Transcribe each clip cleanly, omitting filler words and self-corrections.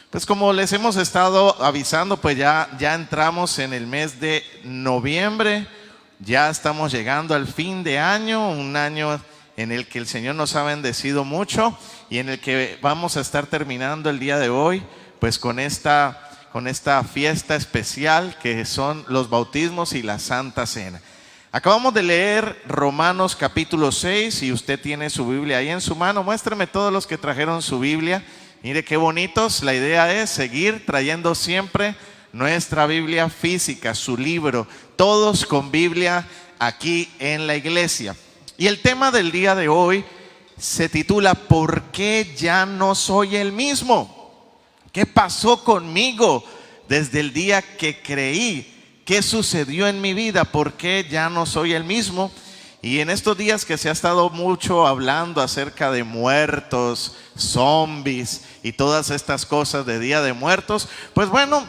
Pues como les hemos estado avisando, pues ya entramos en el mes de noviembre, ya estamos llegando al fin de año, un año en el que el Señor nos ha bendecido mucho y en el que vamos a estar terminando el día de hoy, pues con esta fiesta especial que son los bautismos y la Santa Cena. Acabamos de leer Romanos capítulo 6, si usted tiene su Biblia ahí en su mano, muéstrame todos los que trajeron su Biblia. Mire qué bonitos. La idea es seguir trayendo siempre nuestra Biblia física, su libro, todos con Biblia aquí en la iglesia. Y el tema del día de hoy se titula ¿Por qué ya no soy el mismo? ¿Qué pasó conmigo desde el día que creí? ¿Qué sucedió en mi vida? ¿Por qué ya no soy el mismo? Y en estos días que se ha estado mucho hablando acerca de muertos, zombies y todas estas cosas de Día de Muertos, pues bueno,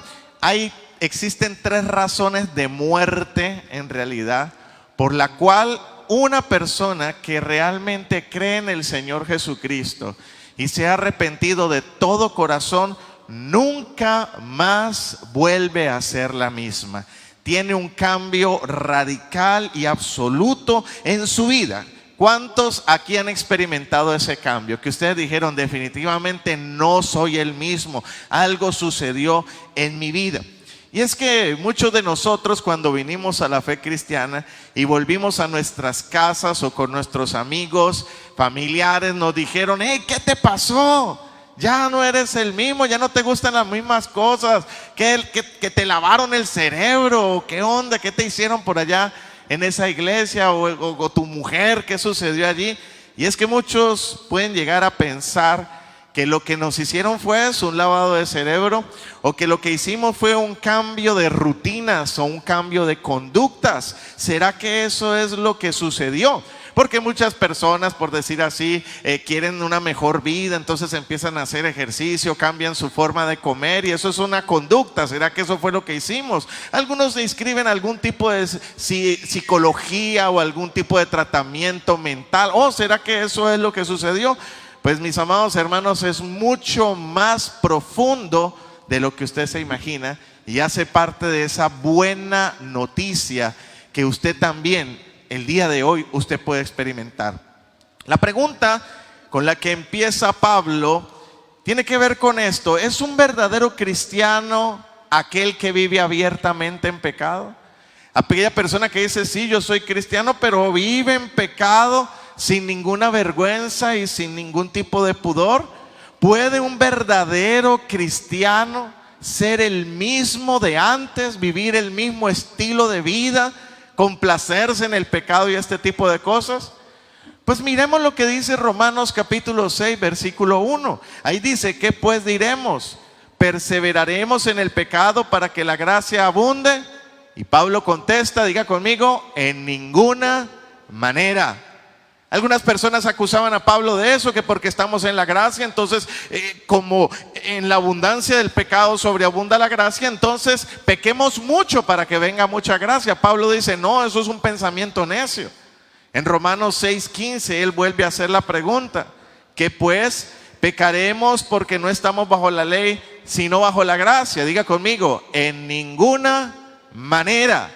existen 3 razones de muerte en realidad, por la cual una persona que realmente cree en el Señor Jesucristo y se ha arrepentido de todo corazón, nunca más vuelve a ser la misma. Tiene un cambio radical y absoluto en su vida. ¿Cuántos aquí han experimentado ese cambio? Que ustedes dijeron, definitivamente no soy el mismo, algo sucedió en mi vida. Y es que muchos de nosotros cuando vinimos a la fe cristiana y volvimos a nuestras casas o con nuestros amigos, familiares, nos dijeron, hey, ¿qué te pasó? Ya no eres el mismo, ya no te gustan las mismas cosas, que te lavaron el cerebro, ¿qué onda? ¿Qué te hicieron por allá en esa iglesia o tu mujer? ¿Qué sucedió allí? Y es que muchos pueden llegar a pensar que lo que nos hicieron fue un lavado de cerebro, o que lo que hicimos fue un cambio de rutinas o un cambio de conductas. ¿Será que eso es lo que sucedió? Porque muchas personas, por decir así, quieren una mejor vida, entonces empiezan a hacer ejercicio, cambian su forma de comer y eso es una conducta. ¿Será que eso fue lo que hicimos? Algunos se inscriben a algún tipo de psicología o algún tipo de tratamiento mental. ¿O será que eso es lo que sucedió? Pues mis amados hermanos, es mucho más profundo de lo que usted se imagina y hace parte de esa buena noticia que usted también el día de hoy usted puede experimentar. La pregunta con la que empieza Pablo tiene que ver con esto: ¿es un verdadero cristiano aquel que vive abiertamente en pecado? Aquella persona que dice, sí, yo soy cristiano, pero vive en pecado sin ninguna vergüenza y sin ningún tipo de pudor. ¿Puede un verdadero cristiano ser el mismo de antes, vivir el mismo estilo de vida, complacerse en el pecado y este tipo de cosas? Pues miremos lo que dice Romanos capítulo 6 versículo 1. Ahí dice, ¿qué pues diremos? ¿Perseveraremos en el pecado para que la gracia abunde? Y Pablo contesta, diga conmigo, en ninguna manera. Algunas personas acusaban a Pablo de eso, que porque estamos en la gracia, entonces como en la abundancia del pecado sobreabunda la gracia, entonces pequemos mucho para que venga mucha gracia. Pablo dice, no, eso es un pensamiento necio. En Romanos 6:15 él vuelve a hacer la pregunta, ¿qué pues? ¿Pecaremos porque no estamos bajo la ley, sino bajo la gracia? Diga conmigo, en ninguna manera.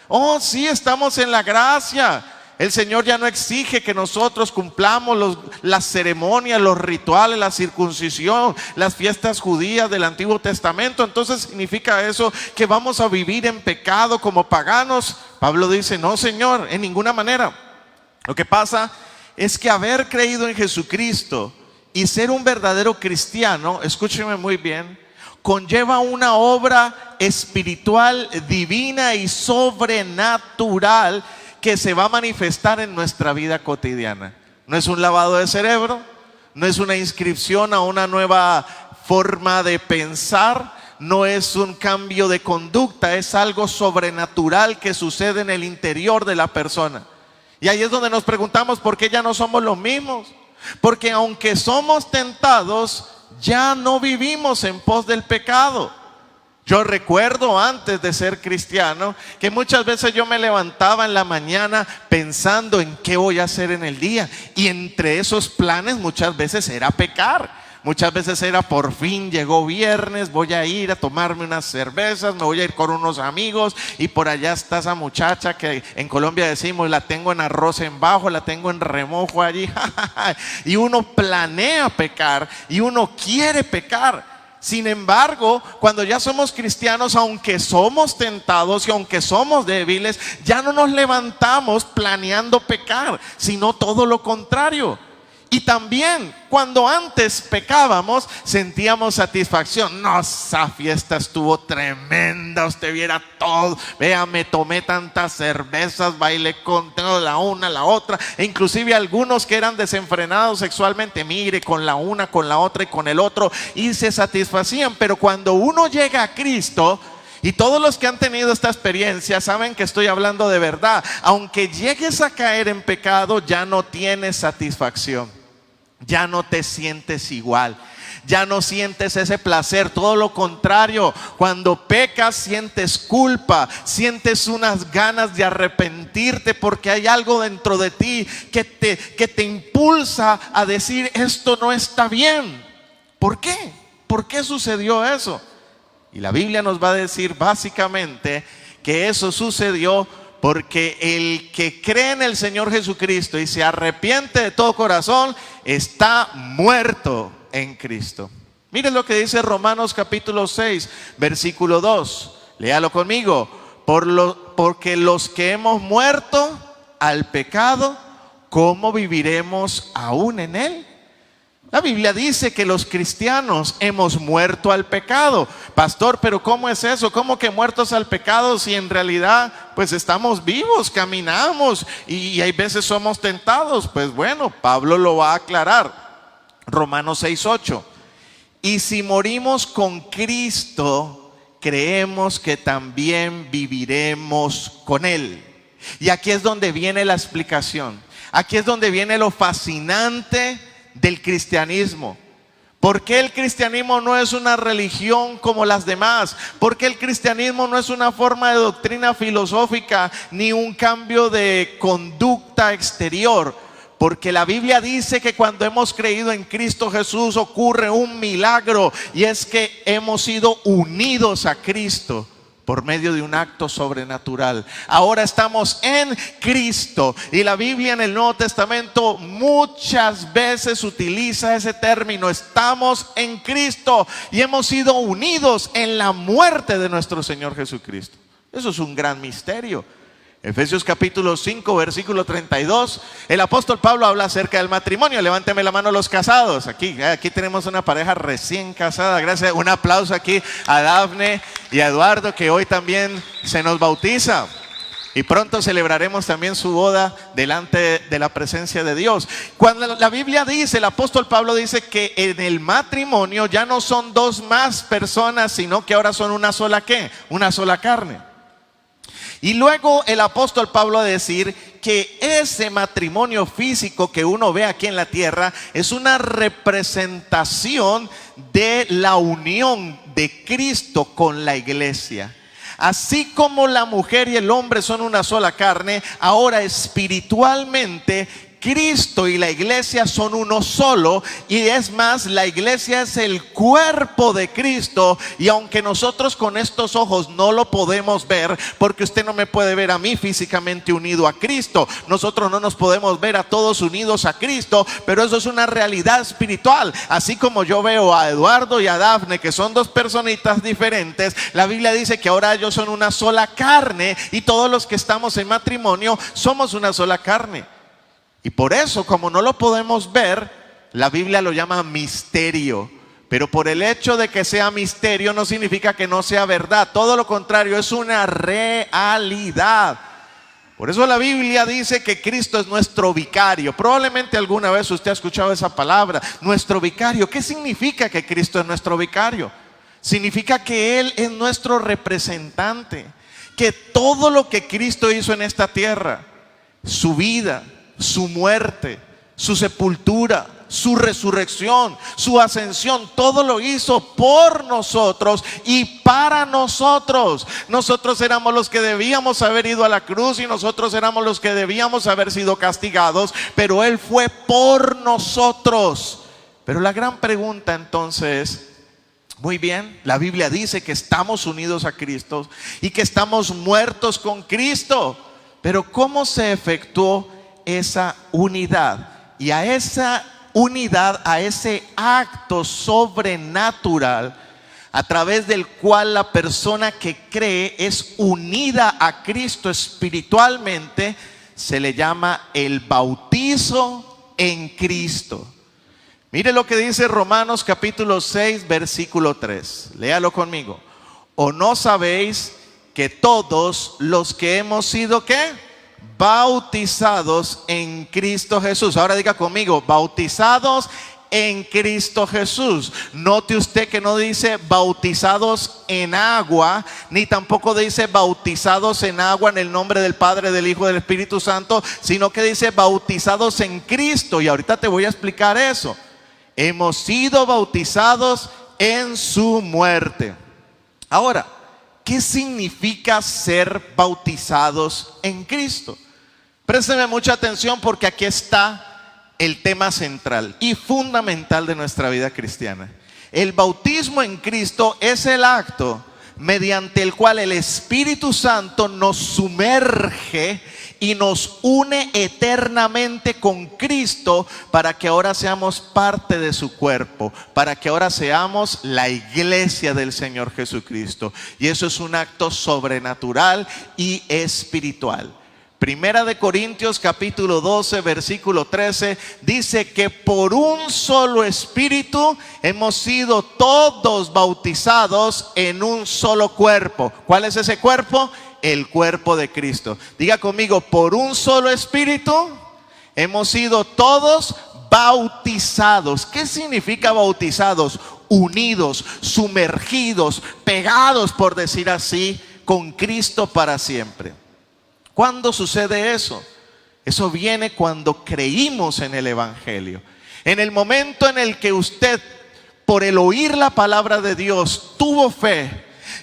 Oh, sí, estamos en la gracia. El Señor ya no exige que nosotros cumplamos las ceremonias, los rituales, la circuncisión, las fiestas judías del Antiguo Testamento. Entonces significa eso que vamos a vivir en pecado como paganos. Pablo dice, no, Señor, en ninguna manera. Lo que pasa es que haber creído en Jesucristo y ser un verdadero cristiano, escúcheme muy bien, conlleva una obra espiritual, divina y sobrenatural que se va a manifestar en nuestra vida cotidiana. No es un lavado de cerebro, no es una inscripción a una nueva forma de pensar, no es un cambio de conducta, es algo sobrenatural que sucede en el interior de la persona. Y ahí es donde nos preguntamos, ¿por qué ya no somos los mismos? Porque aunque somos tentados, ya no vivimos en pos del pecado. Yo recuerdo antes de ser cristiano que muchas veces yo me levantaba en la mañana pensando en qué voy a hacer en el día, y entre esos planes muchas veces era pecar. Muchas veces era por fin llegó viernes, voy a ir a tomarme unas cervezas, me voy a ir con unos amigos y por allá está esa muchacha que en Colombia decimos la tengo en arroz en bajo, la tengo en remojo allí. Y uno planea pecar y uno quiere pecar. Sin embargo, cuando ya somos cristianos, aunque somos tentados y aunque somos débiles, ya no nos levantamos planeando pecar, sino todo lo contrario. Y también cuando antes pecábamos sentíamos satisfacción. No, esa fiesta estuvo tremenda, usted viera todo. Vea, me tomé tantas cervezas, bailé con la una, la otra. E inclusive algunos que eran desenfrenados sexualmente, mire, con la una, con la otra y con el otro, y se satisfacían. Pero cuando uno llega a Cristo, y todos los que han tenido esta experiencia saben que estoy hablando de verdad, aunque llegues a caer en pecado, ya no tienes satisfacción. Ya no te sientes igual, ya no sientes ese placer, todo lo contrario. Cuando pecas sientes culpa, sientes unas ganas de arrepentirte porque hay algo dentro de ti que te impulsa a decir esto no está bien. ¿Por qué? ¿Por qué sucedió eso? Y la Biblia nos va a decir básicamente que eso sucedió porque el que cree en el Señor Jesucristo y se arrepiente de todo corazón está muerto en Cristo. Miren lo que dice Romanos capítulo 6, versículo 2. Léalo conmigo. Porque los que hemos muerto al pecado, ¿cómo viviremos aún en él? La Biblia dice que los cristianos hemos muerto al pecado. Pastor, pero ¿cómo es eso? ¿Cómo que muertos al pecado si en realidad pues estamos vivos, caminamos y hay veces somos tentados? Pues bueno, Pablo lo va a aclarar. Romanos 6:8. Y si morimos con Cristo, creemos que también viviremos con Él. Y aquí es donde viene la explicación. Aquí es donde viene lo fascinante del cristianismo. ¿Por qué el cristianismo no es una religión como las demás? ¿Por qué el cristianismo no es una forma de doctrina filosófica ni un cambio de conducta exterior? Porque la Biblia dice que cuando hemos creído en Cristo Jesús ocurre un milagro, y es que hemos sido unidos a Cristo por medio de un acto sobrenatural. Ahora estamos en Cristo, y la Biblia en el Nuevo Testamento muchas veces utiliza ese término. Estamos en Cristo y hemos sido unidos en la muerte de nuestro Señor Jesucristo. Eso es un gran misterio. Efesios capítulo 5, versículo 32. El apóstol Pablo habla acerca del matrimonio. Levánteme la mano los casados. Aquí tenemos una pareja recién casada. Gracias. Un aplauso aquí a Dafne y a Eduardo, que hoy también se nos bautiza. Y pronto celebraremos también su boda delante de la presencia de Dios. Cuando la Biblia dice, el apóstol Pablo dice que en el matrimonio ya no son dos más personas, sino que ahora son una sola ¿qué? Una sola carne. Y luego el apóstol Pablo va a decir que ese matrimonio físico que uno ve aquí en la tierra es una representación de la unión de Cristo con la iglesia. Así como la mujer y el hombre son una sola carne, ahora espiritualmente Cristo y la iglesia son uno solo. Y es más, la iglesia es el cuerpo de Cristo. Y aunque nosotros con estos ojos no lo podemos ver, porque usted no me puede ver a mí físicamente unido a Cristo, nosotros no nos podemos ver a todos unidos a Cristo, pero eso es una realidad espiritual. Así como yo veo a Eduardo y a Dafne, que son dos personitas diferentes, la Biblia dice que ahora ellos son una sola carne, y todos los que estamos en matrimonio somos una sola carne. Y por eso, como no lo podemos ver, la Biblia lo llama misterio. Pero por el hecho de que sea misterio no significa que no sea verdad. Todo lo contrario, es una realidad. Por eso la Biblia dice que Cristo es nuestro vicario. Probablemente alguna vez usted ha escuchado esa palabra, nuestro vicario. ¿Qué significa que Cristo es nuestro vicario? Significa que Él es nuestro representante. Que todo lo que Cristo hizo en esta tierra, su vida, su muerte, su sepultura, su resurrección, su ascensión, todo lo hizo por nosotros y para nosotros. Nosotros éramos los que debíamos haber ido a la cruz y nosotros éramos los que debíamos haber sido castigados, pero Él fue por nosotros. Pero la gran pregunta entonces, muy bien, la Biblia dice que estamos unidos a Cristo y que estamos muertos con Cristo. Pero ¿cómo se efectuó esa unidad? Y a esa unidad, a ese acto sobrenatural, a través del cual la persona que cree es unida a Cristo espiritualmente, se le llama el bautizo en Cristo. Mire lo que dice Romanos capítulo 6, versículo 3. Léalo conmigo. ¿O no sabéis que todos los que hemos sido ¿qué? Bautizados en Cristo Jesús? Ahora diga conmigo, bautizados en Cristo Jesús. Note usted que no dice bautizados en agua, ni tampoco dice bautizados en agua en el nombre del Padre, del Hijo y del Espíritu Santo, sino que dice bautizados en Cristo. Y ahorita te voy a explicar eso. Hemos sido bautizados en su muerte. Ahora, ¿qué significa ser bautizados en Cristo? Présteme mucha atención porque aquí está el tema central y fundamental de nuestra vida cristiana. El bautismo en Cristo es el acto mediante el cual el Espíritu Santo nos sumerge y nos une eternamente con Cristo para que ahora seamos parte de su cuerpo, para que ahora seamos la iglesia del Señor Jesucristo. Y eso es un acto sobrenatural y espiritual. Primera de Corintios capítulo 12 versículo 13 dice que por un solo espíritu hemos sido todos bautizados en un solo cuerpo. ¿Cuál es ese cuerpo? El cuerpo de Cristo. Diga conmigo, por un solo espíritu hemos sido todos bautizados. ¿Qué significa bautizados? Unidos, sumergidos, pegados, por decir así, con Cristo para siempre. ¿Cuándo sucede eso? Eso viene cuando creímos en el Evangelio. En el momento en el que usted, por el oír la palabra de Dios, tuvo fe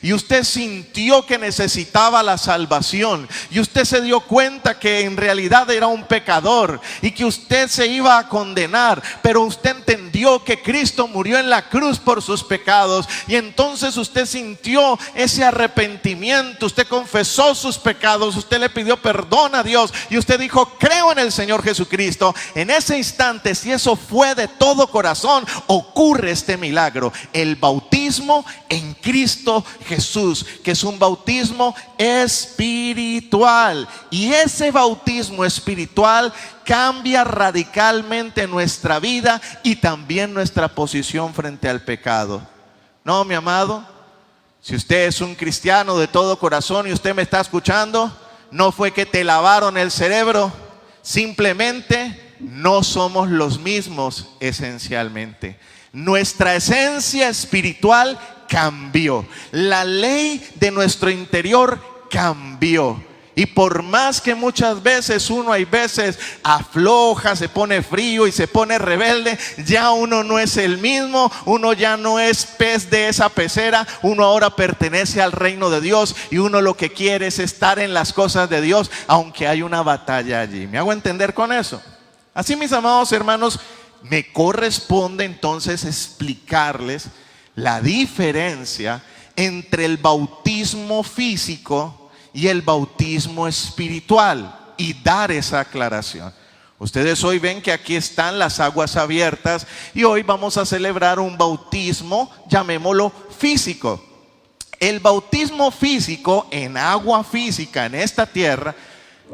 y usted sintió que necesitaba la salvación y usted se dio cuenta que en realidad era un pecador y que usted se iba a condenar, pero usted entendió que Cristo murió en la cruz por sus pecados y entonces usted sintió ese arrepentimiento, usted confesó sus pecados, usted le pidió perdón a Dios y usted dijo, creo en el Señor Jesucristo. En ese instante, si eso fue de todo corazón, ocurre este milagro, el bautismo en Cristo Jesús, que es un bautismo espiritual. Y ese bautismo espiritual cambia radicalmente nuestra vida y también nuestra posición frente al pecado. No, mi amado, si usted es un cristiano de todo corazón y usted me está escuchando, no fue que te lavaron el cerebro, simplemente no somos los mismos esencialmente. Nuestra esencia espiritual cambió. La ley de nuestro interior cambió. Y por más que muchas veces uno hay veces afloja, se pone frío y se pone rebelde, ya uno no es el mismo, uno ya no es pez de esa pecera, uno ahora pertenece al reino de Dios y uno lo que quiere es estar en las cosas de Dios, aunque hay una batalla allí. ¿Me hago entender con eso? Así, mis amados hermanos, me corresponde entonces explicarles la diferencia entre el bautismo físico y el bautismo espiritual y dar esa aclaración. Ustedes hoy ven que aquí están las aguas abiertas y hoy vamos a celebrar un bautismo, llamémoslo físico. El bautismo físico en agua física en esta tierra,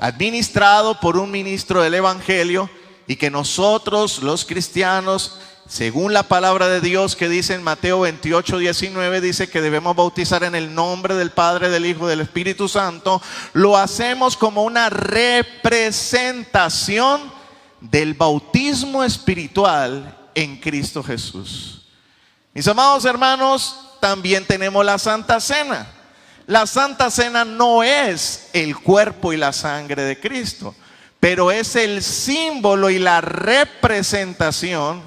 administrado por un ministro del Evangelio, y que nosotros los cristianos, según la palabra de Dios que dice en Mateo 28, 19, dice que debemos bautizar en el nombre del Padre, del Hijo y del Espíritu Santo, lo hacemos como una representación del bautismo espiritual en Cristo Jesús. Mis amados hermanos, también tenemos la Santa Cena. La Santa Cena no es el cuerpo y la sangre de Cristo, pero es el símbolo y la representación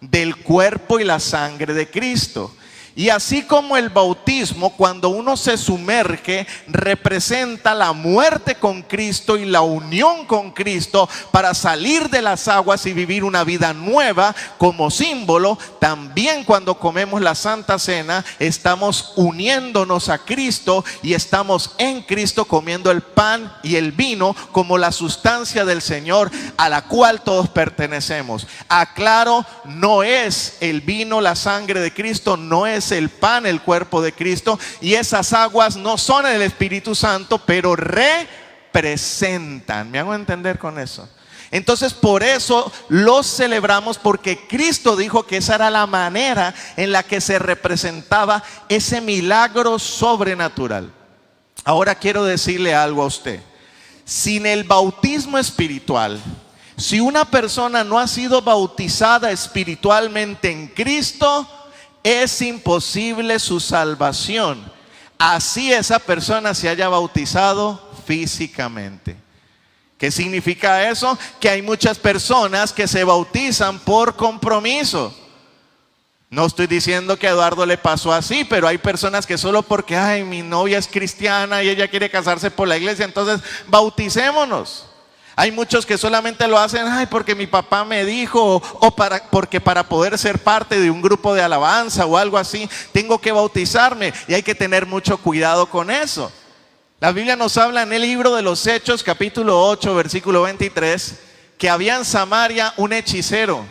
del cuerpo y la sangre de Cristo. Y así como el bautismo, cuando uno se sumerge, representa la muerte con Cristo y la unión con Cristo para salir de las aguas y vivir una vida nueva como símbolo, también cuando comemos la Santa Cena estamos uniéndonos a Cristo y estamos en Cristo comiendo el pan y el vino como la sustancia del Señor a la cual todos pertenecemos. Aclaro, no es el vino la sangre de Cristo, no es el pan el cuerpo de Cristo, y esas aguas no son el Espíritu Santo, pero representan. ¿Me hago entender con eso? Entonces por eso los celebramos, porque Cristo dijo que esa era la manera en la que se representaba ese milagro sobrenatural. Ahora quiero decirle algo a usted. Sin el bautismo espiritual, si una persona no ha sido bautizada espiritualmente en Cristo, es imposible su salvación, así esa persona se haya bautizado físicamente. ¿Qué significa eso? Que hay muchas personas que se bautizan por compromiso. No estoy diciendo que a Eduardo le pasó así, pero hay personas que solo porque, ay, mi novia es cristiana y ella quiere casarse por la iglesia, entonces bauticémonos. Hay muchos que solamente lo hacen, ay, porque mi papá me dijo, porque para poder ser parte de un grupo de alabanza o algo así, tengo que bautizarme, y hay que tener mucho cuidado con eso. La Biblia nos habla en el libro de los Hechos, capítulo 8, versículo 23, que había en Samaria un hechicero,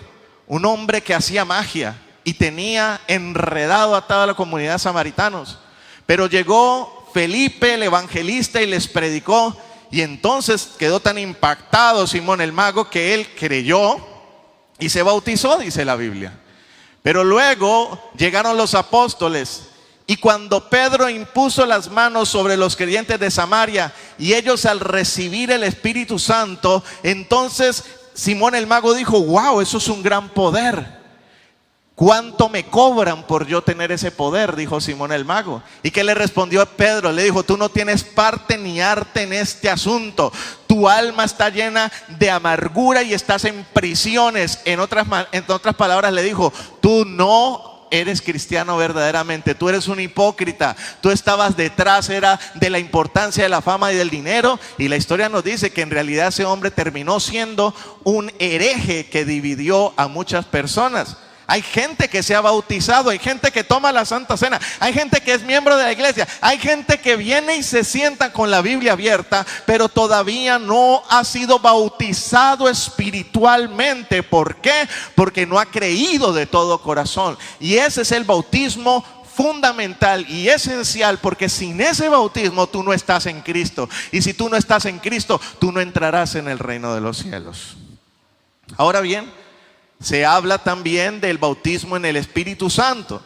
un hombre que hacía magia y tenía enredado a toda la comunidad de samaritanos. Pero llegó Felipe, el evangelista, y les predicó. Y entonces quedó tan impactado Simón el mago que él creyó y se bautizó, dice la Biblia. Pero luego llegaron los apóstoles, y cuando Pedro impuso las manos sobre los creyentes de Samaria y ellos al recibir el Espíritu Santo, entonces Simón el mago dijo, wow, eso es un gran poder. ¿Cuánto me cobran por yo tener ese poder?, dijo Simón el mago. ¿Y qué le respondió Pedro? Le dijo, tú no tienes parte ni arte en este asunto. Tu alma está llena de amargura y estás en prisiones. En otras palabras le dijo, tú no eres cristiano verdaderamente, tú eres un hipócrita. Tú estabas detrás, era de la importancia de la fama y del dinero. Y la historia nos dice que en realidad ese hombre terminó siendo un hereje que dividió a muchas personas. Hay gente que se ha bautizado, hay gente que toma la Santa Cena, hay gente que es miembro de la iglesia, hay gente que viene y se sienta con la Biblia abierta, pero todavía no ha sido bautizado espiritualmente. ¿Por qué? Porque no ha creído de todo corazón. Y ese es el bautismo fundamental y esencial, porque sin ese bautismo tú no estás en Cristo. Y si tú no estás en Cristo, tú no entrarás en el reino de los cielos. Ahora bien, se habla también del bautismo en el Espíritu Santo.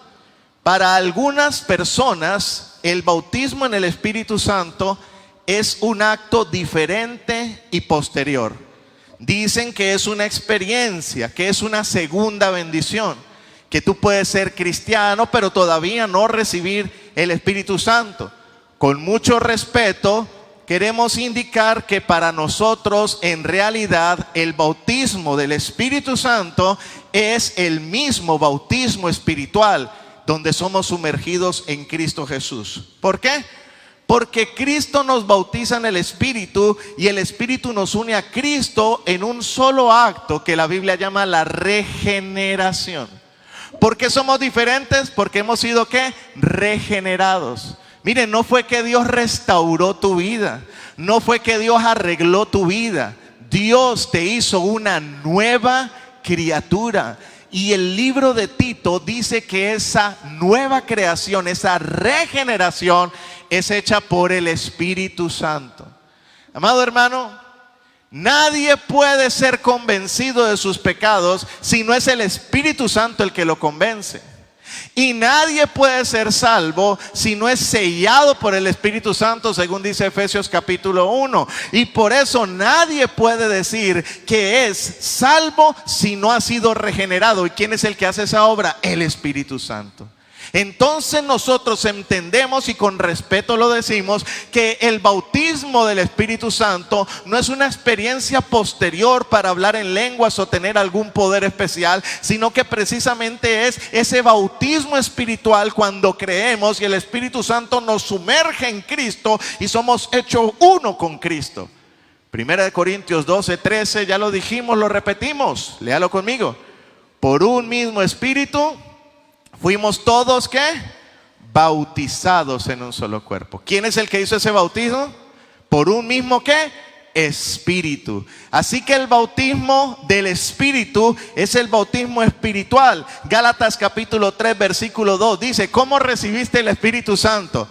Para algunas personas, el bautismo en el Espíritu Santo es un acto diferente y posterior. Dicen que es una experiencia, que es una segunda bendición, que tú puedes ser cristiano, pero todavía no recibir el Espíritu Santo. Con mucho respeto, queremos indicar que para nosotros en realidad el bautismo del Espíritu Santo es el mismo bautismo espiritual donde somos sumergidos en Cristo Jesús. ¿Por qué? Porque Cristo nos bautiza en el Espíritu y el Espíritu nos une a Cristo en un solo acto que la Biblia llama la regeneración. ¿Por qué somos diferentes? Porque hemos sido ¿qué? Regenerados. Miren, no fue que Dios restauró tu vida, no fue que Dios arregló tu vida. Dios te hizo una nueva criatura. Y el libro de Tito dice que esa nueva creación, esa regeneración es hecha por el Espíritu Santo. Amado hermano, nadie puede ser convencido de sus pecados si no es el Espíritu Santo el que lo convence. Y nadie puede ser salvo si no es sellado por el Espíritu Santo, según dice Efesios capítulo 1. Y por eso nadie puede decir que es salvo si no ha sido regenerado. ¿Y quién es el que hace esa obra? El Espíritu Santo. Entonces nosotros entendemos, y con respeto lo decimos, que el bautismo del Espíritu Santo no es una experiencia posterior para hablar en lenguas o tener algún poder especial, sino que precisamente es ese bautismo espiritual cuando creemos y el Espíritu Santo nos sumerge en Cristo y somos hechos uno con Cristo. Primera de Corintios 12:13, ya lo dijimos, lo repetimos, léalo conmigo. Por un mismo Espíritu fuimos todos, ¿qué? Bautizados en un solo cuerpo. ¿Quién es el que hizo ese bautismo? Por un mismo, ¿qué? Espíritu. Así que el bautismo del Espíritu es el bautismo espiritual. Gálatas capítulo 3 versículo 2 dice: ¿cómo recibiste el Espíritu Santo?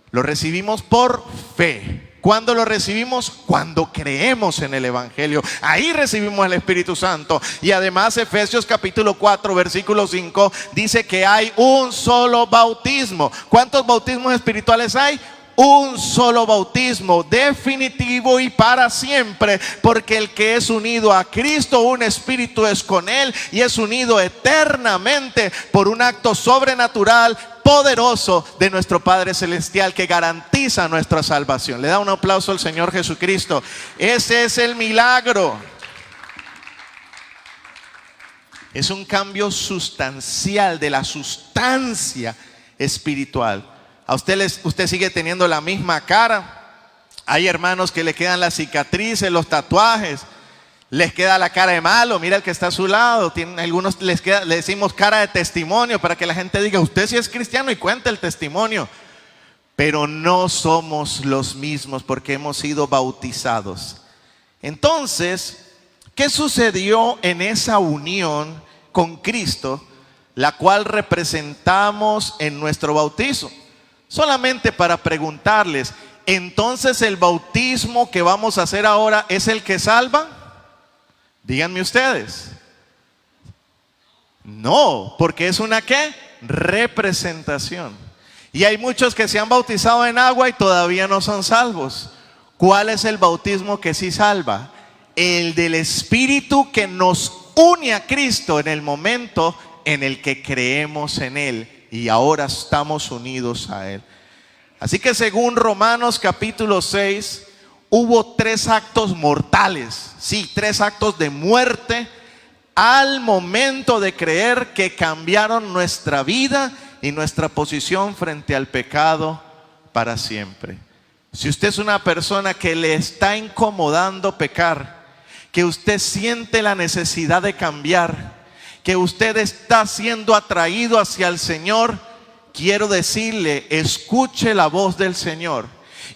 Lo recibimos por fe. ¿Cuándo lo recibimos? Cuando creemos en el Evangelio. Ahí recibimos el Espíritu Santo. Y además Efesios capítulo 4 versículo 5 dice que hay un solo bautismo. ¿Cuántos bautismos espirituales hay? Un solo bautismo, definitivo y para siempre, porque el que es unido a Cristo, un espíritu es con Él y es unido eternamente por un acto sobrenatural, poderoso de nuestro Padre Celestial que garantiza nuestra salvación. Le da un aplauso al Señor Jesucristo. Ese es el milagro. Es un cambio sustancial de la sustancia espiritual. A usted sigue teniendo la misma cara. Hay hermanos que le quedan las cicatrices, los tatuajes. Les queda la cara de malo. Mira el que está a su lado. Algunos le decimos cara de testimonio para que la gente diga: usted sí es cristiano, y cuente el testimonio. Pero no somos los mismos porque hemos sido bautizados. Entonces, ¿qué sucedió en esa unión con Cristo, la cual representamos en nuestro bautizo? Solamente para preguntarles, ¿entonces el bautismo que vamos a hacer ahora es el que salva? Díganme ustedes. No, porque es una ¿qué? Representación. Y hay muchos que se han bautizado en agua y todavía no son salvos. ¿Cuál es el bautismo que sí salva? El del Espíritu, que nos une a Cristo en el momento en el que creemos en Él y ahora estamos unidos a Él. Así que según Romanos capítulo 6, hubo 3 actos mortales, sí, 3 actos de muerte al momento de creer, que cambiaron nuestra vida y nuestra posición frente al pecado para siempre. Si usted es una persona que le está incomodando pecar, que usted siente la necesidad de cambiar, que usted está siendo atraído hacia el Señor, quiero decirle: escuche la voz del Señor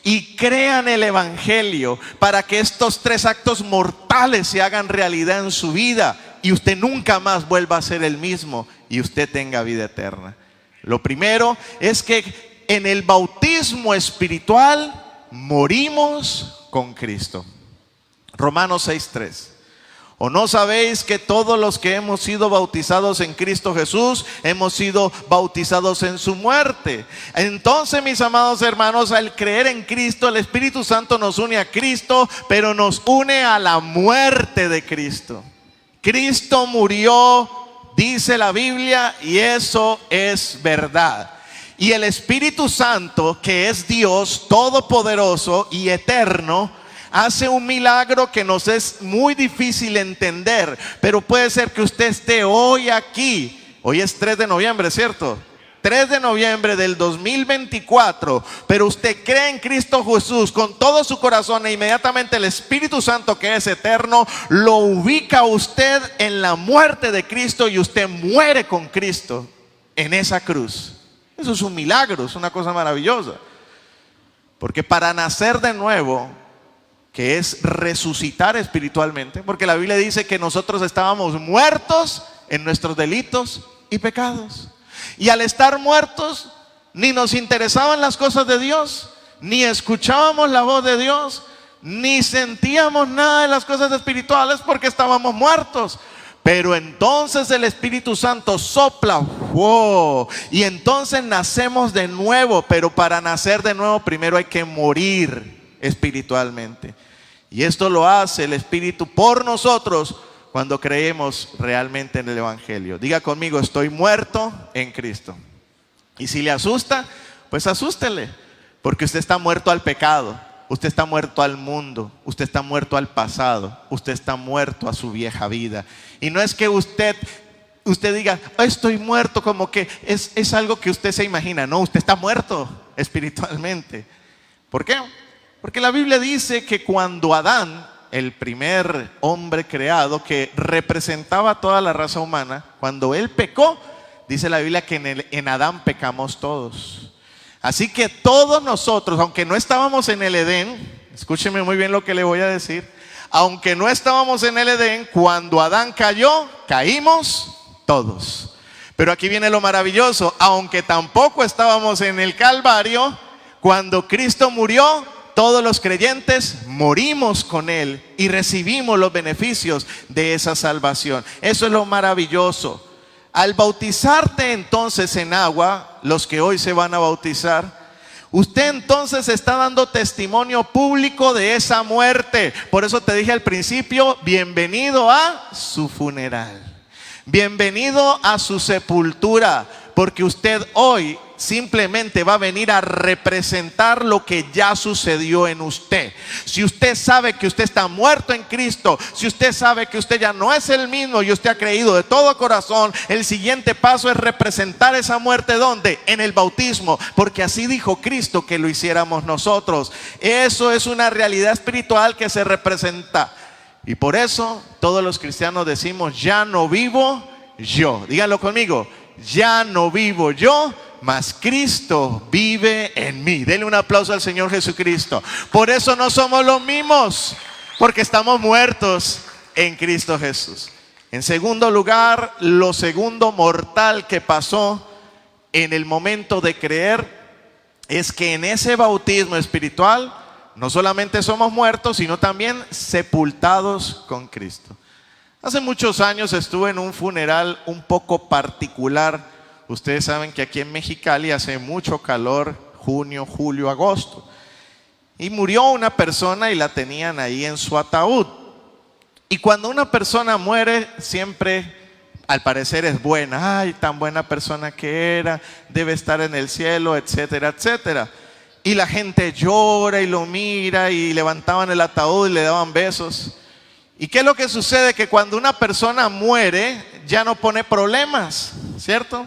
y crean el Evangelio para que estos 3 actos mortales se hagan realidad en su vida y usted nunca más vuelva a ser el mismo y usted tenga vida eterna. Lo primero es que en el bautismo espiritual morimos con Cristo. Romanos 6:3. ¿O no sabéis que todos los que hemos sido bautizados en Cristo Jesús hemos sido bautizados en su muerte? Entonces, mis amados hermanos, al creer en Cristo, el Espíritu Santo nos une a Cristo, pero nos une a la muerte de Cristo. Cristo murió, dice la Biblia, y eso es verdad. Y el Espíritu Santo, que es Dios todopoderoso y eterno, hace un milagro que nos es muy difícil entender, pero puede ser que usted esté hoy aquí. Hoy es 3 de noviembre, ¿cierto? 3 de noviembre del 2024, pero usted cree en Cristo Jesús con todo su corazón, e inmediatamente el Espíritu Santo, que es eterno, lo ubica a usted en la muerte de Cristo y usted muere con Cristo en esa cruz. Eso es un milagro, es una cosa maravillosa. Porque para nacer de nuevo, que es resucitar espiritualmente, porque la Biblia dice que nosotros estábamos muertos en nuestros delitos y pecados, y al estar muertos ni nos interesaban las cosas de Dios, ni escuchábamos la voz de Dios, ni sentíamos nada de las cosas espirituales porque estábamos muertos. Pero entonces el Espíritu Santo sopla, wow, y entonces nacemos de nuevo. Pero para nacer de nuevo primero hay que morir espiritualmente. Y esto lo hace el Espíritu por nosotros cuando creemos realmente en el Evangelio. Diga conmigo: estoy muerto en Cristo. Y si le asusta, pues asústele, porque usted está muerto al pecado, usted está muerto al mundo, usted está muerto al pasado, usted está muerto a su vieja vida. Y no es que usted diga, estoy muerto, como que es algo que usted se imagina. No, usted está muerto espiritualmente. ¿Por qué? Porque la Biblia dice que cuando Adán, el primer hombre creado que representaba a toda la raza humana, cuando él pecó, dice la Biblia que en Adán pecamos todos. Así que todos nosotros, aunque no estábamos en el Edén, escúcheme muy bien lo que le voy a decir, aunque no estábamos en el Edén, cuando Adán cayó, caímos todos. Pero aquí viene lo maravilloso, aunque tampoco estábamos en el Calvario, cuando Cristo murió, todos los creyentes morimos con Él y recibimos los beneficios de esa salvación. Eso es lo maravilloso. Al bautizarte entonces en agua, los que hoy se van a bautizar, usted entonces está dando testimonio público de esa muerte. Por eso te dije al principio, bienvenido a su funeral, bienvenido a su sepultura, porque usted hoy simplemente va a venir a representar lo que ya sucedió en usted. Si usted sabe que usted está muerto en Cristo, si usted sabe que usted ya no es el mismo y usted ha creído de todo corazón, el siguiente paso es representar esa muerte. ¿Dónde? En el bautismo, porque así dijo Cristo que lo hiciéramos nosotros. Eso es una realidad espiritual que se representa. Y por eso todos los cristianos decimos, ya no vivo yo. Díganlo conmigo, ya no vivo yo, mas Cristo vive en mí. Denle un aplauso al Señor Jesucristo. Por eso no somos los mismos, porque estamos muertos en Cristo Jesús. En segundo lugar, lo segundo mortal que pasó en el momento de creer es que en ese bautismo espiritual no solamente somos muertos, sino también sepultados con Cristo. Hace muchos años estuve en un funeral un poco particular. Ustedes saben que aquí en Mexicali hace mucho calor, junio, julio, agosto. Y murió una persona y la tenían ahí en su ataúd. Y cuando una persona muere, siempre al parecer es buena. Ay, tan buena persona que era, debe estar en el cielo, etcétera, etcétera. Y la gente llora y lo mira y levantaban el ataúd y le daban besos. ¿Y qué es lo que sucede? Que cuando una persona muere, ya no pone problemas, ¿cierto?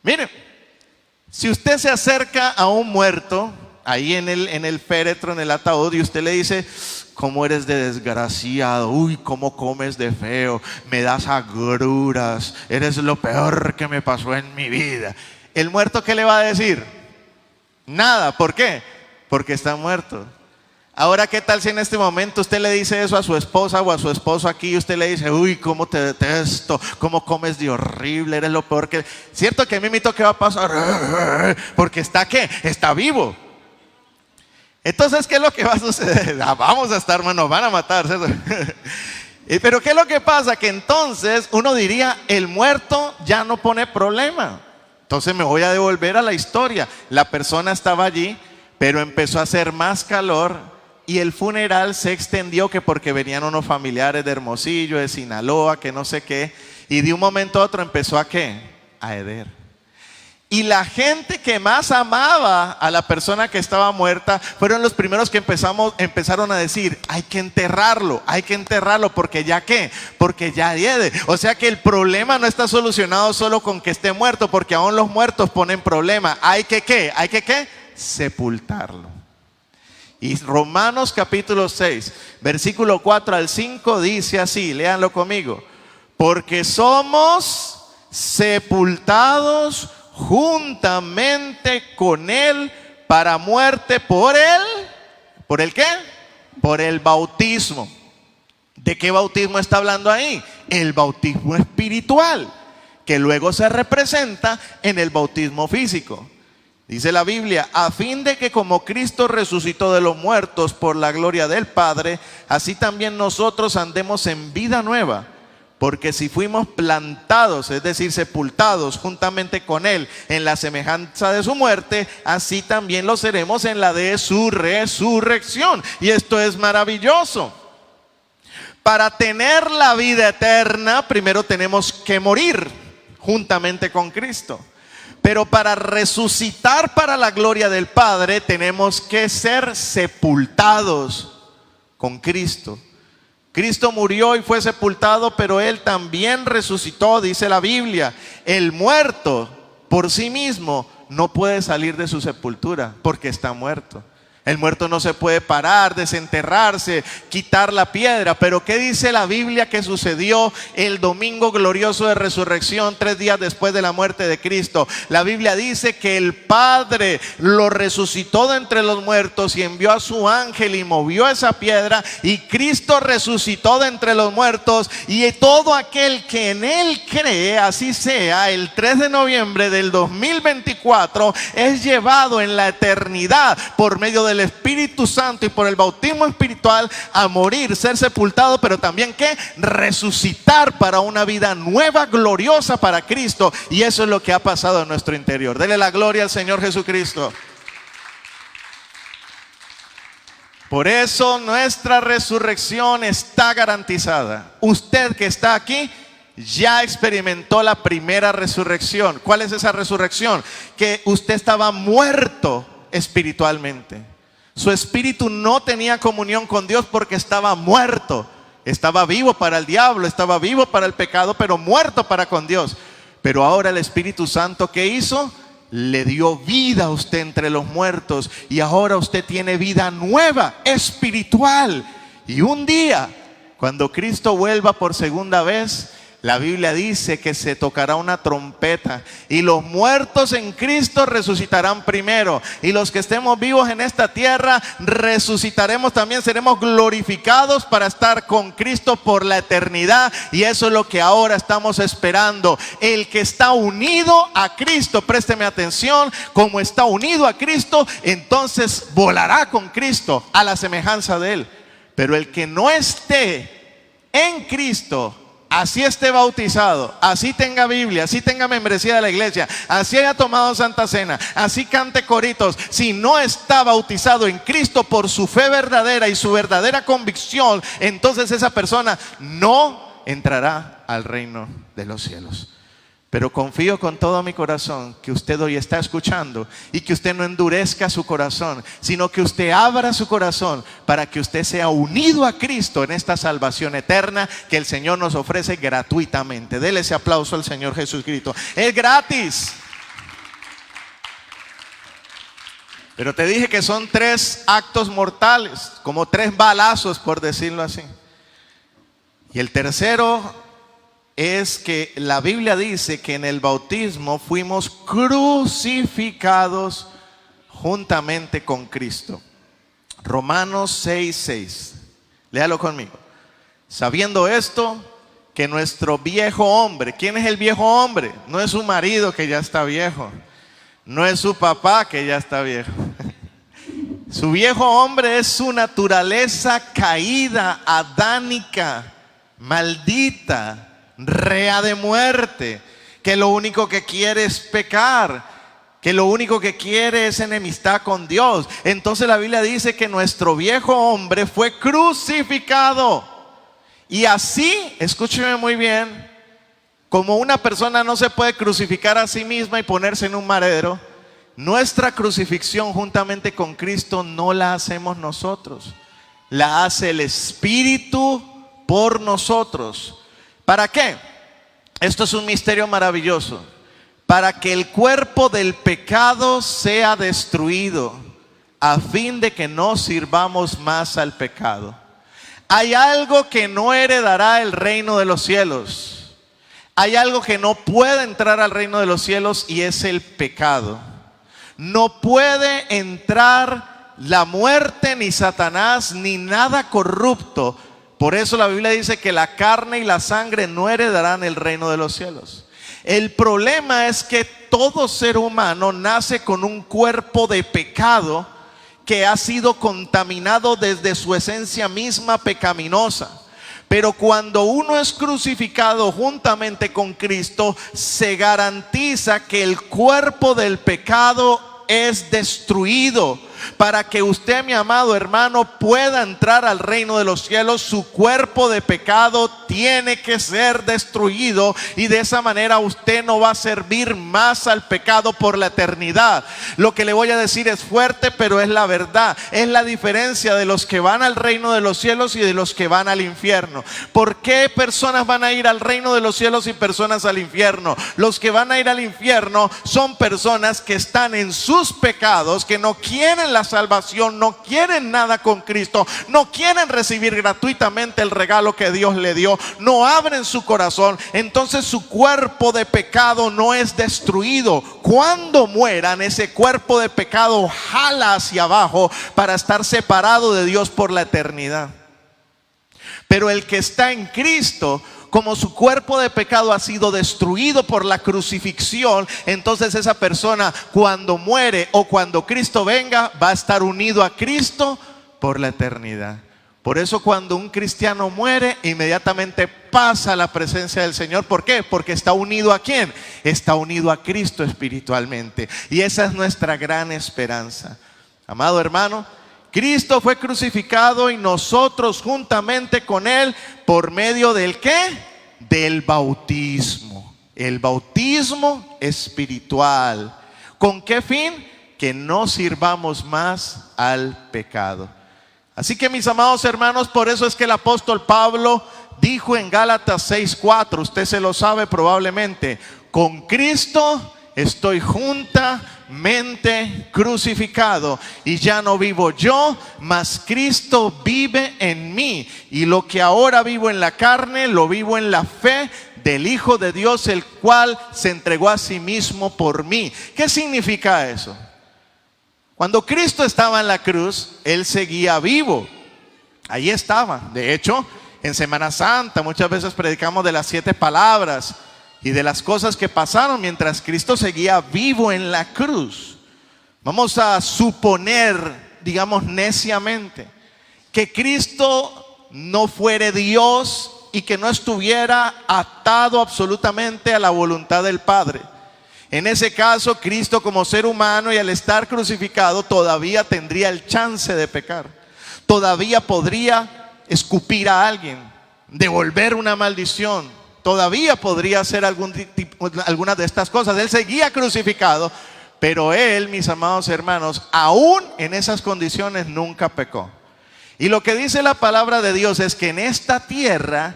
Mire, si usted se acerca a un muerto, ahí en el féretro, en el ataúd, y usted le dice, ¿cómo eres de desgraciado? Uy, ¿cómo comes de feo? Me das agruras, eres lo peor que me pasó en mi vida. ¿El muerto qué le va a decir? Nada. ¿Por qué? Porque está muerto. Ahora, ¿qué tal si en este momento usted le dice eso a su esposa o a su esposo aquí y usted le dice, uy, cómo te detesto, cómo comes de horrible, eres lo peor que... ¿Cierto que a mí me toca, ¿qué va a pasar? Porque está, ¿qué? Está vivo. Entonces, ¿qué es lo que va a suceder? Vamos a estar, nos van a matar, ¿cierto? Pero ¿qué es lo que pasa? Que entonces uno diría, el muerto ya no pone problema. Entonces me voy a devolver a la historia. La persona estaba allí, pero empezó a hacer más calor. Y el funeral se extendió que porque venían unos familiares de Hermosillo, de Sinaloa, que no sé qué. Y de un momento a otro empezó a ¿qué? A heder. Y la gente que más amaba a la persona que estaba muerta fueron los primeros que empezaron a decir, hay que enterrarlo, porque ya ¿qué? Porque ya hiede. O sea que el problema no está solucionado solo con que esté muerto, porque aún los muertos ponen problema. Hay que ¿qué? Hay que ¿qué? Sepultarlo. Y Romanos capítulo 6, versículo 4 al 5 dice así, léanlo conmigo. Porque somos sepultados juntamente con Él para muerte por Él. ¿Por el qué? Por el bautismo. ¿De qué bautismo está hablando ahí? El bautismo espiritual, que luego se representa en el bautismo físico. Dice la Biblia, a fin de que como Cristo resucitó de los muertos por la gloria del Padre, así también nosotros andemos en vida nueva. Porque si fuimos plantados, es decir, sepultados juntamente con Él en la semejanza de su muerte, así también lo seremos en la de su resurrección. Y esto es maravilloso. Para tener la vida eterna, primero tenemos que morir juntamente con Cristo. Pero para resucitar para la gloria del Padre tenemos que ser sepultados con Cristo. Cristo murió y fue sepultado, pero Él también resucitó, dice la Biblia. El muerto por sí mismo no puede salir de su sepultura porque está muerto. El muerto no se puede parar, desenterrarse, quitar la piedra. Pero ¿qué dice la Biblia que sucedió el domingo glorioso de resurrección, 3 días después de la muerte de Cristo? La Biblia dice que el Padre lo resucitó de entre los muertos y envió a su ángel y movió esa piedra, y Cristo resucitó de entre los muertos, y todo aquel que en Él cree, así sea, el 3 de noviembre del 2024 es llevado en la eternidad por medio del Espíritu Santo y por el bautismo espiritual a morir, ser sepultado, pero también que resucitar para una vida nueva, gloriosa para Cristo. Y eso es lo que ha pasado en nuestro interior. Dele la gloria al Señor Jesucristo. Por eso nuestra resurrección está garantizada. Usted que está aquí ya experimentó la primera resurrección. ¿Cuál es esa resurrección? Que usted estaba muerto espiritualmente. Su espíritu no tenía comunión con Dios porque estaba muerto. Estaba vivo para el diablo, estaba vivo para el pecado, pero muerto para con Dios. Pero ahora el Espíritu Santo, ¿qué hizo? Le dio vida a usted entre los muertos, y ahora usted tiene vida nueva, espiritual. Y un día, cuando Cristo vuelva por segunda vez, la Biblia dice que se tocará una trompeta y los muertos en Cristo resucitarán primero, y los que estemos vivos en esta tierra resucitaremos también, seremos glorificados para estar con Cristo por la eternidad. Y eso es lo que ahora estamos esperando. El que está unido a Cristo, présteme atención, como está unido a Cristo, entonces volará con Cristo a la semejanza de Él. Pero el que no esté en Cristo, así esté bautizado, así tenga Biblia, así tenga membresía de la iglesia, así haya tomado Santa Cena, así cante coritos, si no está bautizado en Cristo por su fe verdadera y su verdadera convicción, entonces esa persona no entrará al reino de los cielos. Pero confío con todo mi corazón que usted hoy está escuchando, y que usted no endurezca su corazón, sino que usted abra su corazón para que usted sea unido a Cristo en esta salvación eterna que el Señor nos ofrece gratuitamente. Dele ese aplauso al Señor Jesucristo. Es gratis. Pero te dije que son 3 actos mortales, como 3 balazos, por decirlo así. Y el tercero es que la Biblia dice que en el bautismo fuimos crucificados juntamente con Cristo. Romanos 6:6. Léalo conmigo. Sabiendo esto, que nuestro viejo hombre, ¿quién es el viejo hombre? No es su marido que ya está viejo, no es su papá que ya está viejo. Su viejo hombre es su naturaleza caída, adánica, maldita, rea de muerte, que lo único que quiere es pecar, que lo único que quiere es enemistad con Dios. Entonces la Biblia dice que nuestro viejo hombre fue crucificado. Y así, escúcheme muy bien, como una persona no se puede crucificar a sí misma y ponerse en un madero, nuestra crucifixión juntamente con Cristo no la hacemos nosotros, la hace el Espíritu por nosotros. ¿Para qué? Esto es un misterio maravilloso. Para que el cuerpo del pecado sea destruido, a fin de que no sirvamos más al pecado. Hay algo que no heredará el reino de los cielos. Hay algo que no puede entrar al reino de los cielos, y es el pecado. No puede entrar la muerte, ni Satanás, ni nada corrupto. Por eso la Biblia dice que la carne y la sangre no heredarán el reino de los cielos. El problema es que todo ser humano nace con un cuerpo de pecado que ha sido contaminado desde su esencia misma pecaminosa. Pero cuando uno es crucificado juntamente con Cristo, se garantiza que el cuerpo del pecado es destruido. Para que usted, mi amado hermano, pueda entrar al reino de los cielos, su cuerpo de pecado tiene que ser destruido, y de esa manera usted no va a servir más al pecado por la eternidad. Lo que le voy a decir es fuerte, pero es la verdad. Es la diferencia de los que van al reino de los cielos y de los que van al infierno. ¿Por qué personas van a ir al reino de los cielos y personas al infierno? Los que van a ir al infierno son personas que están en sus pecados, que no quieren la salvación, no quieren nada con Cristo, no quieren recibir gratuitamente el regalo que Dios le dio, no abren su corazón. Entonces su cuerpo de pecado no es destruido. Cuando mueran, ese cuerpo de pecado jala hacia abajo para estar separado de Dios por la eternidad. Pero el que está en Cristo, como su cuerpo de pecado ha sido destruido por la crucifixión, entonces esa persona, cuando muere o cuando Cristo venga, va a estar unido a Cristo por la eternidad. Por eso cuando un cristiano muere, inmediatamente pasa a la presencia del Señor. ¿Por qué? Porque está unido ¿a quién? Está unido a Cristo espiritualmente. Y esa es nuestra gran esperanza. Amado hermano, Cristo fue crucificado y nosotros juntamente con Él, por medio del ¿qué? Del bautismo. El bautismo espiritual. ¿Con qué fin? Que no sirvamos más al pecado. Así que, mis amados hermanos, por eso es que el apóstol Pablo dijo en Gálatas 6:4, usted se lo sabe probablemente: con Cristo estoy juntamente crucificado, y ya no vivo yo, mas Cristo vive en mí. Y lo que ahora vivo en la carne, lo vivo en la fe del Hijo de Dios, el cual se entregó a sí mismo por mí. ¿Qué significa eso? Cuando Cristo estaba en la cruz, Él seguía vivo. Ahí estaba. De hecho, en Semana Santa muchas veces predicamos de las 7 palabras y de las cosas que pasaron mientras Cristo seguía vivo en la cruz. Vamos a suponer, digamos neciamente, que Cristo no fuere Dios y que no estuviera atado absolutamente a la voluntad del Padre. En ese caso, Cristo como ser humano, y al estar crucificado, todavía tendría el chance de pecar. Todavía podría escupir a alguien, devolver una maldición. Todavía podría hacer alguna de estas cosas. Él seguía crucificado, pero Él, mis amados hermanos, aún en esas condiciones nunca pecó. Y lo que dice la palabra de Dios es que en esta tierra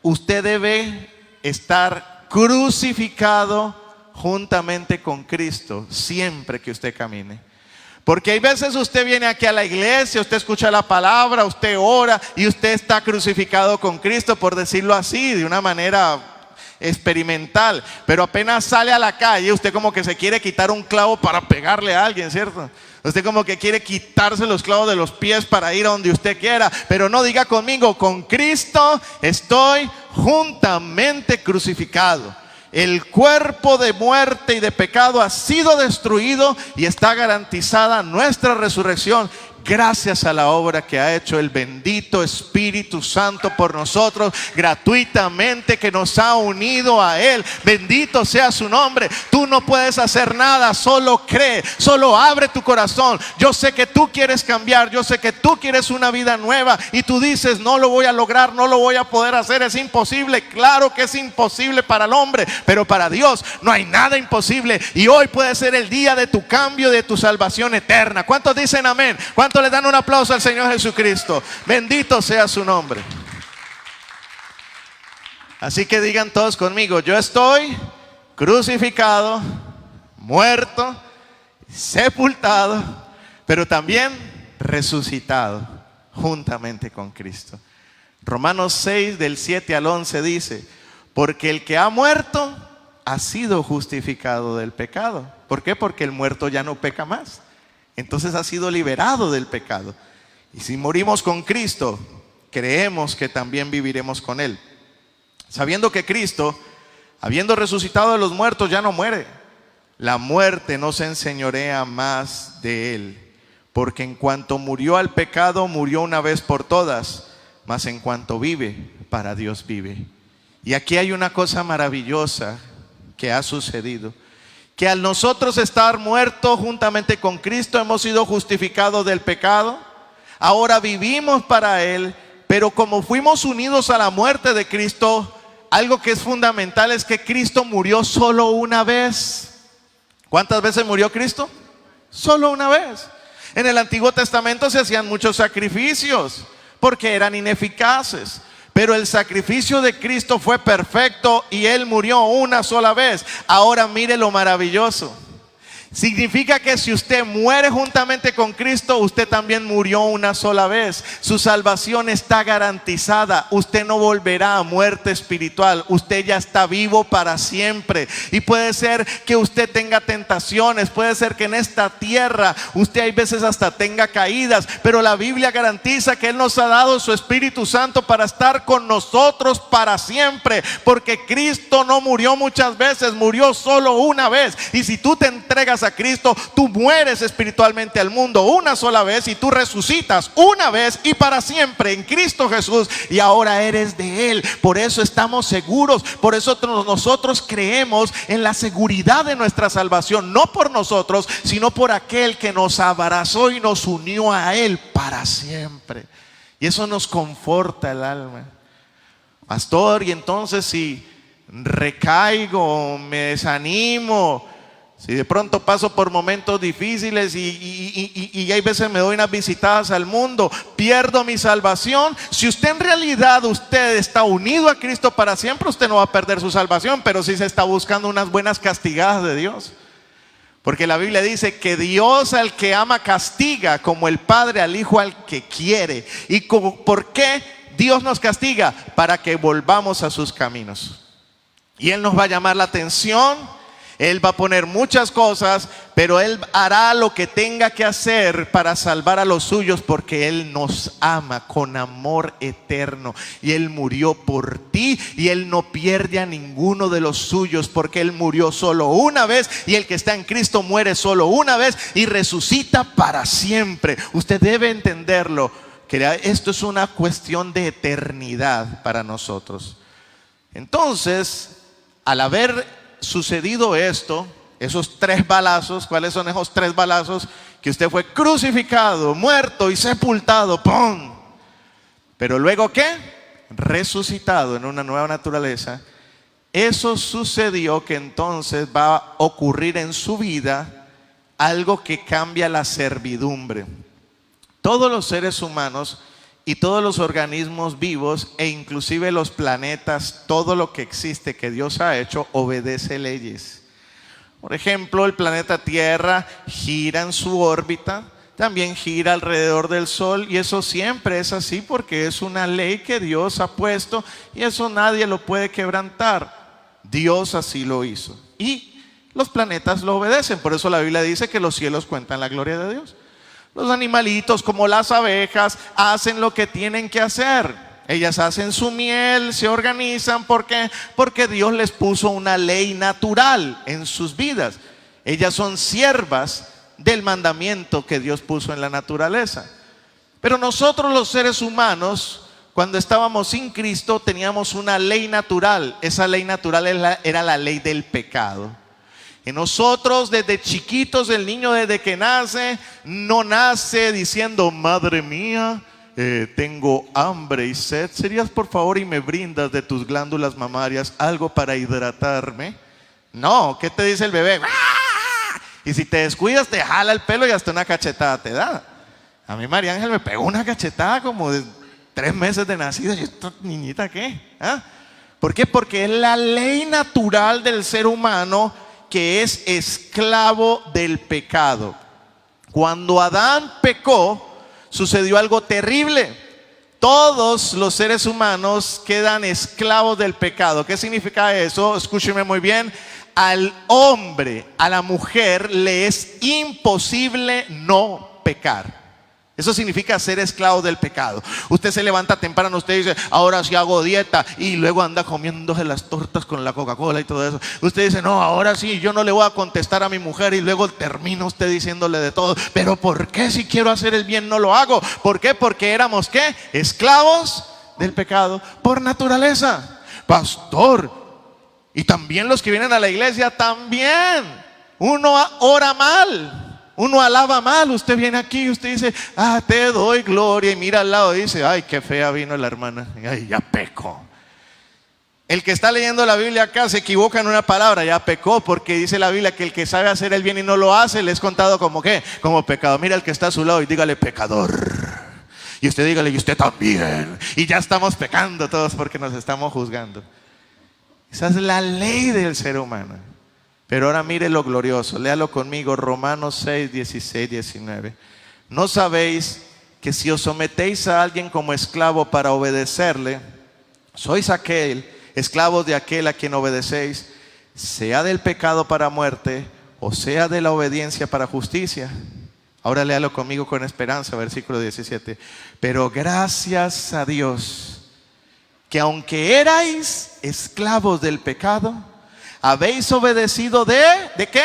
usted debe estar crucificado juntamente con Cristo siempre que usted camine. Porque hay veces usted viene aquí a la iglesia, usted escucha la palabra, usted ora y usted está crucificado con Cristo, por decirlo así, de una manera experimental. Pero apenas sale a la calle, usted como que se quiere quitar un clavo para pegarle a alguien, ¿cierto? Usted como que quiere quitarse los clavos de los pies para ir a donde usted quiera. Pero no diga conmigo: con Cristo estoy juntamente crucificado. El cuerpo de muerte y de pecado ha sido destruido y está garantizada nuestra resurrección gracias a la obra que ha hecho el bendito Espíritu Santo por nosotros gratuitamente, que nos ha unido a Él. Bendito sea su nombre. Tú no puedes hacer nada, solo cree, solo abre tu corazón. Yo sé que tú quieres cambiar, yo sé que tú quieres una vida nueva, y tú dices: no lo voy a lograr, no lo voy a poder hacer, es imposible. Claro que es imposible para el hombre, pero para Dios no hay nada imposible. Y hoy puede ser el día de tu cambio, de tu salvación eterna. ¿Cuántos dicen amén? ¿Cuántos le dan un aplauso al Señor Jesucristo? Bendito sea su nombre. Así que digan todos conmigo: yo estoy crucificado, muerto, sepultado, pero también resucitado juntamente con Cristo. Romanos 6 del 7 al 11 dice: porque el que ha muerto ha sido justificado del pecado. ¿Por qué? Porque el muerto ya no peca más. Entonces ha sido liberado del pecado. Y si morimos con Cristo, creemos que también viviremos con Él, sabiendo que Cristo, habiendo resucitado de los muertos, ya no muere. La muerte no se enseñorea más de Él, porque en cuanto murió al pecado, murió una vez por todas, mas en cuanto vive, para Dios vive. Y aquí hay una cosa maravillosa que ha sucedido, que al nosotros estar muertos juntamente con Cristo hemos sido justificados del pecado. Ahora vivimos para Él, pero como fuimos unidos a la muerte de Cristo, algo que es fundamental es que Cristo murió solo una vez. ¿Cuántas veces murió Cristo? Solo una vez. En el Antiguo Testamento se hacían muchos sacrificios porque eran ineficaces. Pero el sacrificio de Cristo fue perfecto y Él murió una sola vez. Ahora mire lo maravilloso. Significa que si usted muere juntamente con Cristo, usted también murió una sola vez. Su salvación está garantizada. Usted no volverá a muerte espiritual. Usted ya está vivo para siempre. Y puede ser que usted tenga tentaciones. Puede ser que en esta tierra usted hay veces hasta tenga caídas. Pero la Biblia garantiza que Él nos ha dado su Espíritu Santo para estar con nosotros para siempre. Porque Cristo no murió muchas veces, murió solo una vez. Y si tú te entregas a Cristo, tú mueres espiritualmente al mundo una sola vez y tú resucitas una vez y para siempre en Cristo Jesús, y ahora eres de Él. Por eso estamos seguros, por eso nosotros creemos en la seguridad de nuestra salvación, no por nosotros, sino por aquel que nos abrazó y nos unió a Él para siempre. Y eso nos conforta el alma. Pastor, y entonces si recaigo, me desanimo, si de pronto paso por momentos difíciles y hay veces me doy unas visitadas al mundo, pierdo mi salvación. Si usted en realidad está unido a Cristo para siempre, usted no va a perder su salvación, pero sí se está buscando unas buenas castigadas de Dios. Porque la Biblia dice que Dios al que ama castiga, como el Padre al Hijo al que quiere. ¿Y por qué Dios nos castiga? Para que volvamos a sus caminos. Y Él nos va a llamar la atención. Él va a poner muchas cosas, pero Él hará lo que tenga que hacer para salvar a los suyos, porque Él nos ama con amor eterno. Y Él murió por ti, y Él no pierde a ninguno de los suyos, porque Él murió solo una vez, y el que está en Cristo muere solo una vez y resucita para siempre. Usted debe entenderlo, que esto es una cuestión de eternidad para nosotros. Entonces, al haber sucedido esto, esos 3 balazos, ¿cuáles son esos 3 balazos? Que usted fue crucificado, muerto y sepultado, ¡pum! Pero luego ¿qué? Resucitado en una nueva naturaleza. Eso sucedió, que entonces va a ocurrir en su vida algo que cambia la servidumbre. Todos los seres humanos y todos los organismos vivos, e inclusive los planetas, todo lo que existe que Dios ha hecho, obedece leyes. Por ejemplo, el planeta Tierra gira en su órbita, también gira alrededor del Sol, y eso siempre es así porque es una ley que Dios ha puesto, y eso nadie lo puede quebrantar. Dios así lo hizo, y los planetas lo obedecen. Por eso la Biblia dice que los cielos cuentan la gloria de Dios. Los animalitos, como las abejas, hacen lo que tienen que hacer. Ellas hacen su miel, se organizan. ¿Por qué? Porque Dios les puso una ley natural en sus vidas. Ellas son siervas del mandamiento que Dios puso en la naturaleza. Pero nosotros, los seres humanos, cuando estábamos sin Cristo, teníamos una ley natural. Esa ley natural era la ley del pecado. Y nosotros desde chiquitos, el niño desde que nace, no nace diciendo: madre mía, tengo hambre y sed, ¿serías por favor y me brindas de tus glándulas mamarias algo para hidratarme? No, ¿qué te dice el bebé? ¡Ah! Y si te descuidas te jala el pelo y hasta una cachetada te da. A mí María Ángel me pegó una cachetada como de 3 meses de nacida. ¿Y esta niñita qué? ¿Ah? ¿Por qué? Porque es la ley natural del ser humano, que es esclavo del pecado. Cuando Adán pecó, sucedió algo terrible. Todos los seres humanos quedan esclavos del pecado. ¿Qué significa eso? Escúcheme muy bien. Al hombre, a la mujer, le es imposible no pecar. Eso significa ser esclavo del pecado. Usted se levanta temprano, usted dice: ahora sí hago dieta, y luego anda comiéndose las tortas con la Coca-Cola y todo eso. Usted dice: no, ahora sí, yo no le voy a contestar a mi mujer, y luego termina usted diciéndole de todo. Pero ¿por qué si quiero hacer el bien no lo hago? ¿Por qué? Porque éramos ¿qué? Esclavos del pecado por naturaleza. Pastor, y también los que vienen a la iglesia también. Uno ora mal, uno alaba mal. Usted viene aquí y usted dice, te doy gloria. Y mira al lado y dice, ay, qué fea vino la hermana. Ay, ya pecó. El que está leyendo la Biblia acá se equivoca en una palabra, ya pecó, porque dice la Biblia que el que sabe hacer el bien y no lo hace, le es contado como ¿qué? Como pecado. Mira al que está a su lado y dígale pecador. Y usted dígale, y usted también. Y ya estamos pecando todos porque nos estamos juzgando. Esa es la ley del ser humano. Pero ahora mire lo glorioso, léalo conmigo, Romanos 6, 16, 19. ¿No sabéis que si os sometéis a alguien como esclavo para obedecerle, sois esclavos de aquel a quien obedecéis, sea del pecado para muerte o sea de la obediencia para justicia? Ahora léalo conmigo con esperanza, versículo 17. Pero gracias a Dios, que aunque erais esclavos del pecado, habéis obedecido ¿de qué?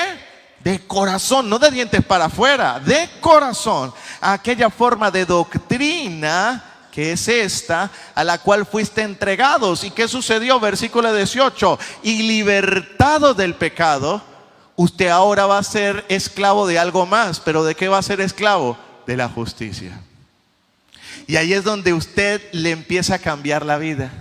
De corazón, no de dientes para afuera, de corazón, a aquella forma de doctrina que es esta, a la cual fuiste entregados. ¿Y qué sucedió? Versículo 18. Y libertado del pecado, usted ahora va a ser esclavo de algo más. ¿Pero de qué va a ser esclavo? De la justicia. Y ahí es donde usted le empieza a cambiar la vida.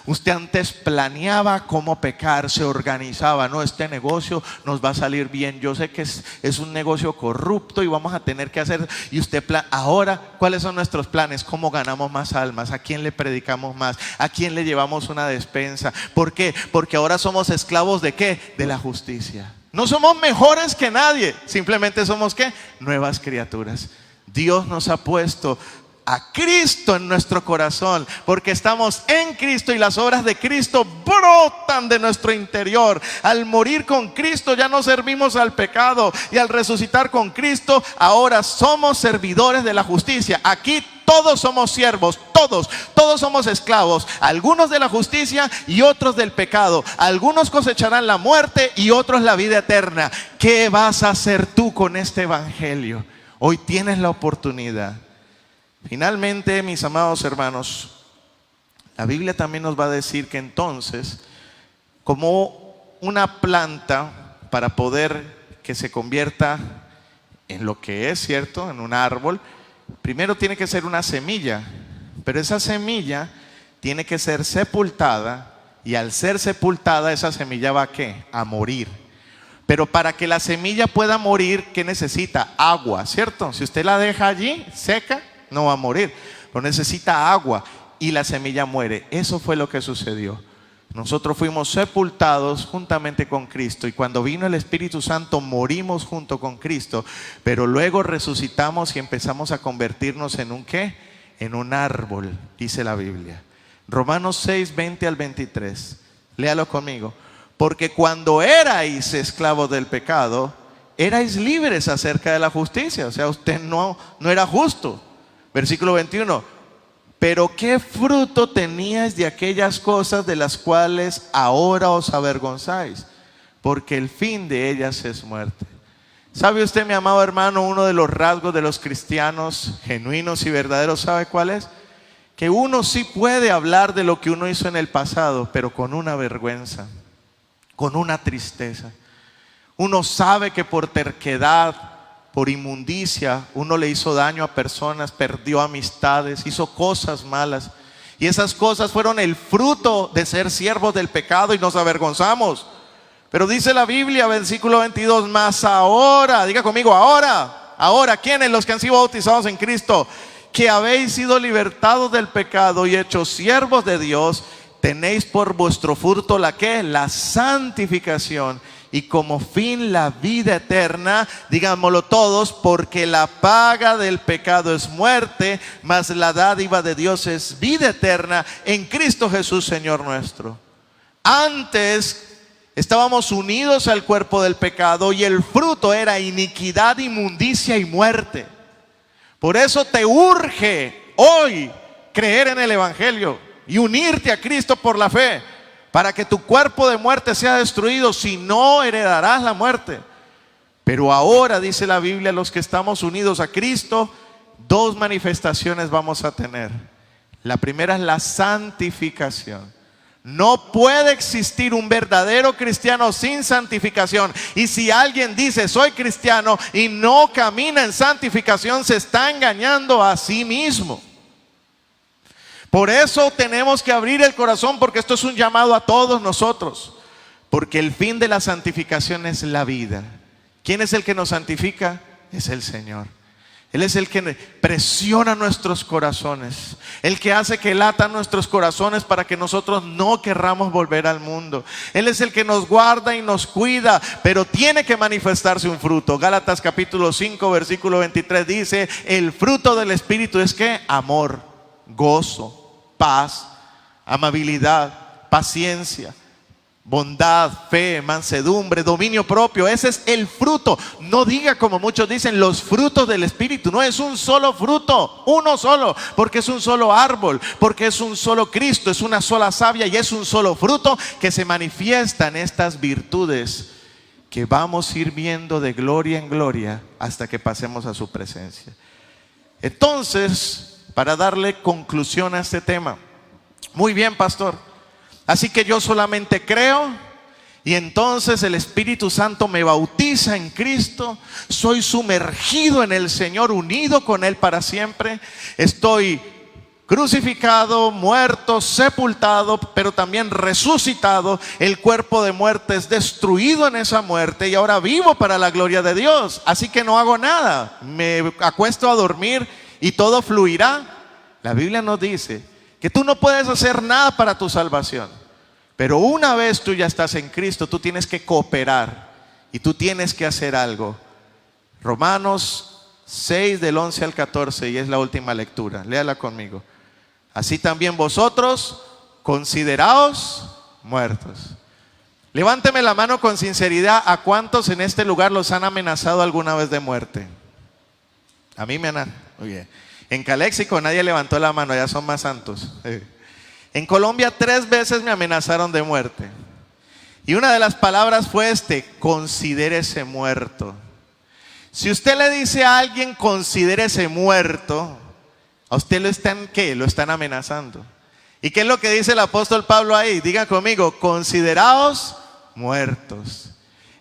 Usted antes planeaba cómo pecar, se organizaba, no, este negocio nos va a salir bien, yo sé que es un negocio corrupto y vamos a tener que hacer, y usted ahora, ¿cuáles son nuestros planes? ¿Cómo ganamos más almas? ¿A quién le predicamos más? ¿A quién le llevamos una despensa? ¿Por qué? Porque ahora somos esclavos ¿de qué? De la justicia. No somos mejores que nadie, simplemente somos ¿qué? Nuevas criaturas. Dios nos ha puesto a Cristo en nuestro corazón, porque estamos en Cristo y las obras de Cristo brotan de nuestro interior. Al morir con Cristo ya no servimos al pecado, y al resucitar con Cristo ahora somos servidores de la justicia. Aquí todos somos siervos, todos somos esclavos, algunos de la justicia y otros del pecado. Algunos cosecharán la muerte y otros la vida eterna. ¿Qué vas a hacer tú con este evangelio? Hoy tienes la oportunidad. Finalmente, mis amados hermanos, la Biblia también nos va a decir que entonces, como una planta, para poder que se convierta en lo que es, ¿cierto? En un árbol, primero tiene que ser una semilla, pero esa semilla tiene que ser sepultada, y al ser sepultada esa semilla va ¿a qué? A morir. Pero para que la semilla pueda morir, ¿qué necesita? Agua, ¿cierto? Si usted la deja allí seca, no va a morir, pero necesita agua y la semilla muere. Eso fue lo que sucedió. Nosotros fuimos sepultados juntamente con Cristo, y cuando vino el Espíritu Santo morimos junto con Cristo, pero luego resucitamos y empezamos a convertirnos en un ¿qué? En un árbol, dice la Biblia. Romanos 6, 20 al 23. Léalo conmigo. Porque cuando erais esclavos del pecado, erais libres acerca de la justicia. O sea, usted no era justo. Versículo 21, pero ¿qué fruto teníais de aquellas cosas de las cuales ahora os avergonzáis? Porque el fin de ellas es muerte. ¿Sabe usted, mi amado hermano, uno de los rasgos de los cristianos genuinos y verdaderos, ¿sabe cuál es? Que uno sí puede hablar de lo que uno hizo en el pasado, pero con una vergüenza, con una tristeza. Uno sabe que por terquedad, por inmundicia, uno le hizo daño a personas, perdió amistades, hizo cosas malas. Y esas cosas fueron el fruto de ser siervos del pecado y nos avergonzamos. Pero dice la Biblia, versículo 22, más ahora, diga conmigo, ahora, ¿quiénes? Los que han sido bautizados en Cristo, que habéis sido libertados del pecado y hechos siervos de Dios, tenéis por vuestro fruto la ¿qué? La santificación, y como fin la vida eterna. Digámoslo todos, porque la paga del pecado es muerte, mas la dádiva de Dios es vida eterna en Cristo Jesús Señor nuestro. Antes estábamos unidos al cuerpo del pecado y el fruto era iniquidad, inmundicia y muerte. Por eso te urge hoy creer en el evangelio y unirte a Cristo por la fe, para que tu cuerpo de muerte sea destruido, si no heredarás la muerte. Pero ahora, dice la Biblia, los que estamos unidos a Cristo, dos manifestaciones vamos a tener. La primera es la santificación. No puede existir un verdadero cristiano sin santificación. Y si alguien dice soy cristiano y no camina en santificación, se está engañando a sí mismo. Por eso tenemos que abrir el corazón, porque esto es un llamado a todos nosotros. Porque el fin de la santificación es la vida. ¿Quién es el que nos santifica? Es el Señor. Él es el que presiona nuestros corazones, el que hace que latan nuestros corazones para que nosotros no querramos volver al mundo. Él es el que nos guarda y nos cuida, pero tiene que manifestarse un fruto. Gálatas capítulo 5 versículo 23 dice: el fruto del Espíritu es ¿qué? Amor, gozo, paz, amabilidad, paciencia, bondad, fe, mansedumbre, dominio propio. Ese es el fruto. No diga como muchos dicen los frutos del Espíritu. No es un solo fruto, uno solo, porque es un solo árbol, porque es un solo Cristo, es una sola savia y es un solo fruto que se manifiesta en estas virtudes que vamos a ir viendo de gloria en gloria hasta que pasemos a su presencia. Entonces, para darle conclusión a este tema, muy bien, pastor, así que yo solamente creo y entonces el Espíritu Santo me bautiza en Cristo, soy sumergido en el Señor, unido con Él para siempre, estoy crucificado, muerto, sepultado, pero también resucitado, el cuerpo de muerte es destruido en esa muerte y ahora vivo para la gloria de Dios, así que no hago nada, me acuesto a dormir y todo fluirá. La Biblia nos dice que tú no puedes hacer nada para tu salvación, pero una vez tú ya estás en Cristo, tú tienes que cooperar y tú tienes que hacer algo. Romanos 6 del 11 al 14, y es la última lectura, léala conmigo. Así también vosotros consideraos muertos. Levánteme la mano con sinceridad. ¿A cuántos en este lugar los han amenazado alguna vez de muerte? A mí me han. Muy bien. En Caléxico nadie levantó la mano, ya son más santos. En Colombia 3 veces me amenazaron de muerte. Y una de las palabras fue considérese muerto. Si usted le dice a alguien considérese muerto, a usted lo están amenazando. ¿Y qué es lo que dice el apóstol Pablo ahí? Diga conmigo, consideraos muertos.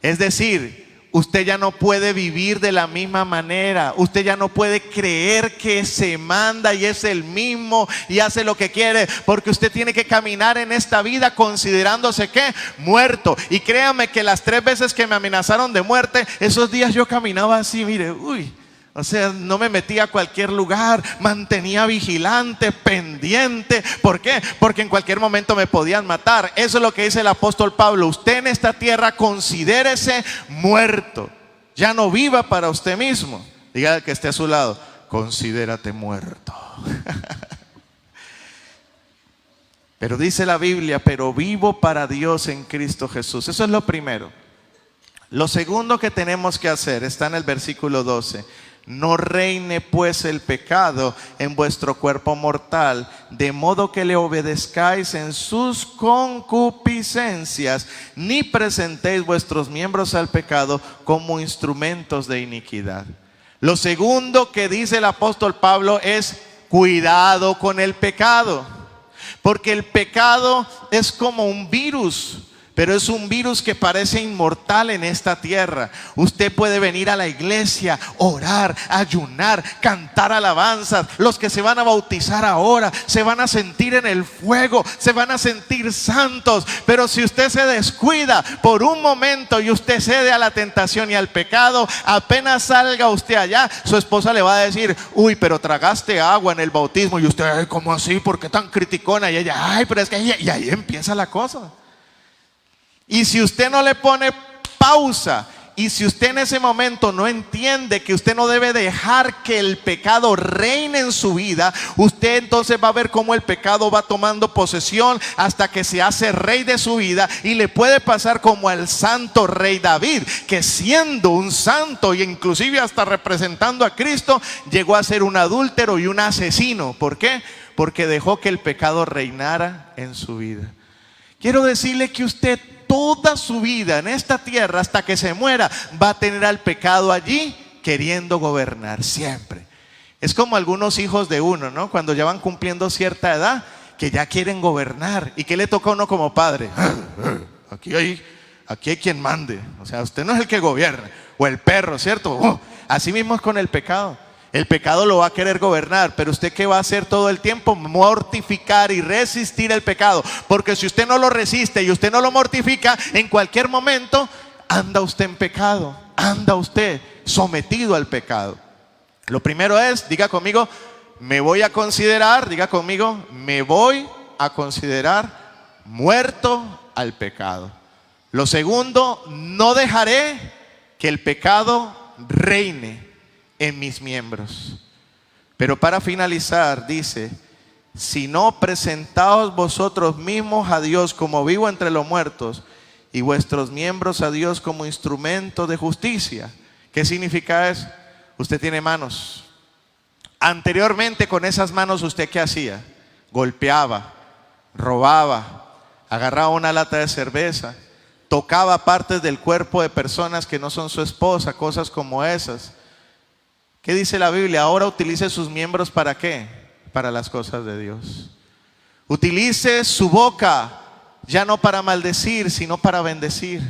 Es decir, usted ya no puede vivir de la misma manera. Usted ya no puede creer que se manda y es el mismo y hace lo que quiere, porque usted tiene que caminar en esta vida considerándose ¿qué? Muerto. Y créame que las 3 veces que me amenazaron de muerte, esos días yo caminaba así, mire, o sea, no me metía a cualquier lugar, mantenía vigilante, pendiente. ¿Por qué? Porque en cualquier momento me podían matar. Eso es lo que dice el apóstol Pablo. Usted en esta tierra considérese muerto. Ya no viva para usted mismo. Diga al que esté a su lado, considérate muerto. Pero dice la Biblia, pero vivo para Dios en Cristo Jesús. Eso es lo primero. Lo segundo que tenemos que hacer está en el versículo 12. No reine pues el pecado en vuestro cuerpo mortal, de modo que le obedezcáis en sus concupiscencias, ni presentéis vuestros miembros al pecado como instrumentos de iniquidad. Lo segundo que dice el apóstol Pablo es cuidado con el pecado, porque el pecado es como un virus. Pero es un virus que parece inmortal en esta tierra. Usted puede venir a la iglesia, orar, ayunar, cantar alabanzas. Los que se van a bautizar ahora se van a sentir en el fuego, se van a sentir santos. Pero si usted se descuida por un momento y usted cede a la tentación y al pecado, apenas salga usted allá, su esposa le va a decir: uy, pero tragaste agua en el bautismo. Y usted, ay, ¿cómo así? ¿Por qué tan criticona? Y ella, ay, pero es que y ahí empieza la cosa. Y si usted no le pone pausa, y si usted en ese momento no entiende que usted no debe dejar que el pecado reine en su vida, usted entonces va a ver cómo el pecado va tomando posesión hasta que se hace rey de su vida. Y le puede pasar como al santo rey David, que siendo un santo y inclusive hasta representando a Cristo, llegó a ser un adúltero y un asesino. ¿Por qué? Porque dejó que el pecado reinara en su vida. Quiero decirle que usted toda su vida en esta tierra, hasta que se muera, va a tener al pecado allí queriendo gobernar siempre. Es como algunos hijos de uno, ¿no? Cuando ya van cumpliendo cierta edad, que ya quieren gobernar. ¿Y qué le toca a uno como padre? Aquí hay quien mande. O sea, usted no es el que gobierna. O el perro, ¿cierto? Así mismo es con el pecado. El pecado lo va a querer gobernar, pero usted ¿qué va a hacer todo el tiempo? Mortificar y resistir el pecado. Porque si usted no lo resiste y usted no lo mortifica, en cualquier momento anda usted en pecado. Anda usted sometido al pecado. Lo primero es, diga conmigo, me voy a considerar, diga conmigo, me voy a considerar muerto al pecado. Lo segundo, no dejaré que el pecado reine en mis miembros. Pero para finalizar dice, si no, presentaos vosotros mismos a Dios como vivo entre los muertos y vuestros miembros a Dios como instrumento de justicia. ¿Qué significa eso? Usted tiene manos. Anteriormente con esas manos usted ¿qué hacía? Golpeaba, robaba, agarraba una lata de cerveza, tocaba partes del cuerpo de personas que no son su esposa, cosas como esas. ¿Qué dice la Biblia? Ahora utilice sus miembros ¿para qué? Para las cosas de Dios. Utilice su boca, ya no para maldecir, sino para bendecir.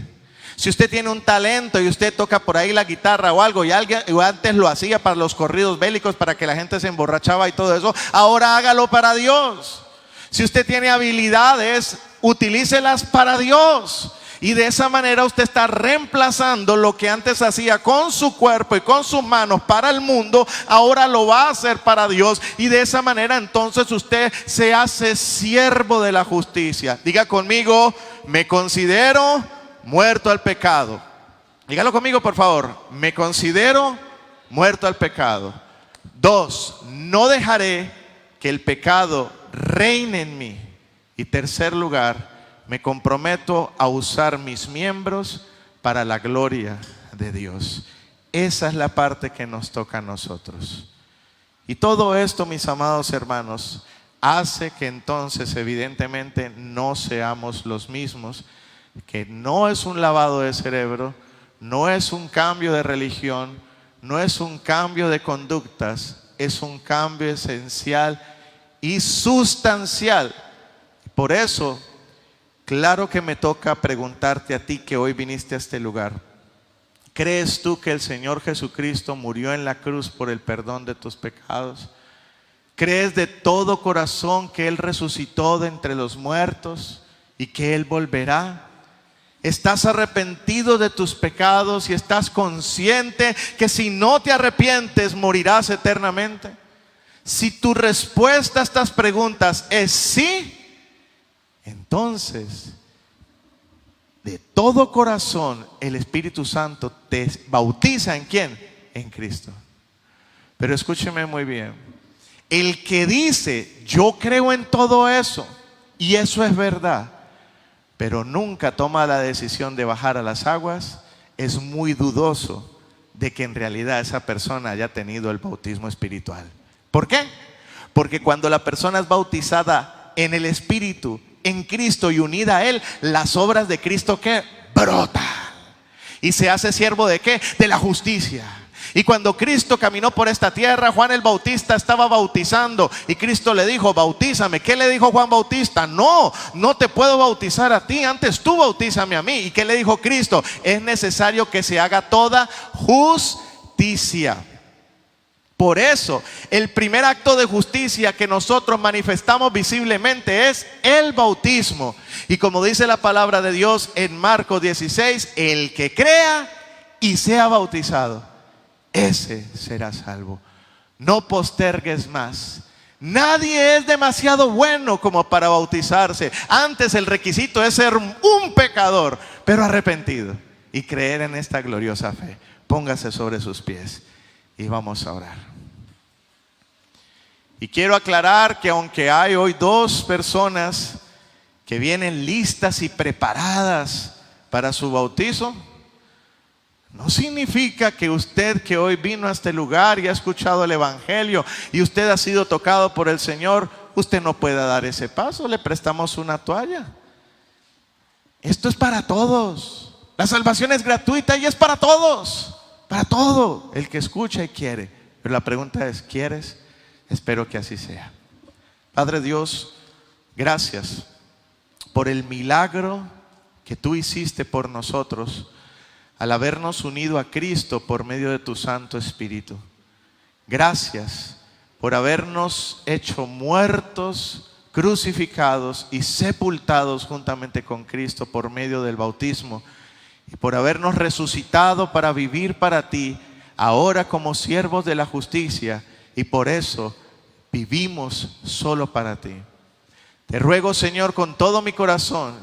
Si usted tiene un talento y usted toca por ahí la guitarra o algo, y antes lo hacía para los corridos bélicos, para que la gente se emborrachaba y todo eso, ahora hágalo para Dios. Si usted tiene habilidades, utilícelas para Dios. Y de esa manera usted está reemplazando lo que antes hacía con su cuerpo y con sus manos para el mundo, ahora lo va a hacer para Dios. Y de esa manera entonces usted se hace siervo de la justicia. Diga conmigo, me considero muerto al pecado. Dígalo conmigo por favor, me considero muerto al pecado. 2, no dejaré que el pecado reine en mí. Y tercer lugar, me comprometo a usar mis miembros para la gloria de Dios. Esa es la parte que nos toca a nosotros. Y todo esto, mis amados hermanos, hace que entonces evidentemente no seamos los mismos, que no es un lavado de cerebro, no es un cambio de religión, no es un cambio de conductas, es un cambio esencial y sustancial. Por eso, claro que me toca preguntarte a ti que hoy viniste a este lugar. ¿Crees tú que el Señor Jesucristo murió en la cruz por el perdón de tus pecados? ¿Crees de todo corazón que Él resucitó de entre los muertos y que Él volverá? ¿Estás arrepentido de tus pecados y estás consciente que si no te arrepientes morirás eternamente? Si tu respuesta a estas preguntas es sí, entonces, de todo corazón, el Espíritu Santo te bautiza ¿en quién? En Cristo. Pero escúcheme muy bien. El que dice, yo creo en todo eso, y eso es verdad, pero nunca toma la decisión de bajar a las aguas, es muy dudoso de que en realidad esa persona haya tenido el bautismo espiritual. ¿Por qué? Porque cuando la persona es bautizada en el Espíritu, en Cristo y unida a Él, las obras de Cristo ¿qué? Brotan. Y se hace siervo ¿de qué? De la justicia. Y cuando Cristo caminó por esta tierra, Juan el Bautista estaba bautizando y Cristo le dijo, bautízame. ¿Qué le dijo Juan Bautista? No te puedo bautizar a ti, antes tú bautízame a mí. ¿Y qué le dijo Cristo? Es necesario que se haga toda justicia. Por eso, el primer acto de justicia que nosotros manifestamos visiblemente es el bautismo. Y como dice la palabra de Dios en Marcos 16, el que crea y sea bautizado, ese será salvo. No postergues más. Nadie es demasiado bueno como para bautizarse. Antes el requisito es ser un pecador, pero arrepentido y creer en esta gloriosa fe. Póngase sobre sus pies y vamos a orar. Y quiero aclarar que aunque hay hoy 2 personas que vienen listas y preparadas para su bautizo, no significa que usted que hoy vino a este lugar y ha escuchado el Evangelio y usted ha sido tocado por el Señor, usted no pueda dar ese paso. Le prestamos una toalla. Esto es para todos. La salvación es gratuita y es para todos. Para todo el que escucha y quiere. Pero la pregunta es, ¿quieres? Espero que así sea. Padre Dios, Gracias por el milagro que tú hiciste por nosotros al habernos unido a Cristo por medio de tu Santo Espíritu. Gracias por habernos hecho muertos, crucificados y sepultados juntamente con Cristo por medio del bautismo, y por habernos resucitado para vivir para ti ahora como siervos de la justicia, y por eso vivimos solo para ti. Te ruego, Señor, con todo mi corazón,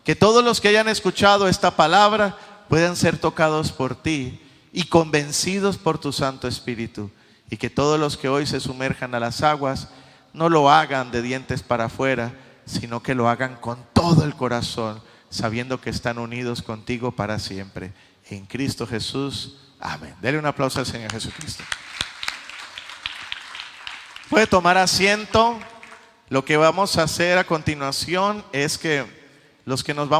que todos los que hayan escuchado esta palabra puedan ser tocados por ti y convencidos por tu Santo Espíritu, y que todos los que hoy se sumerjan a las aguas no lo hagan de dientes para afuera, sino que lo hagan con todo el corazón, sabiendo que están unidos contigo para siempre. En Cristo Jesús, amén. Dele un aplauso al Señor Jesucristo. Puede tomar asiento. Lo que vamos a hacer a continuación es que los que nos vamos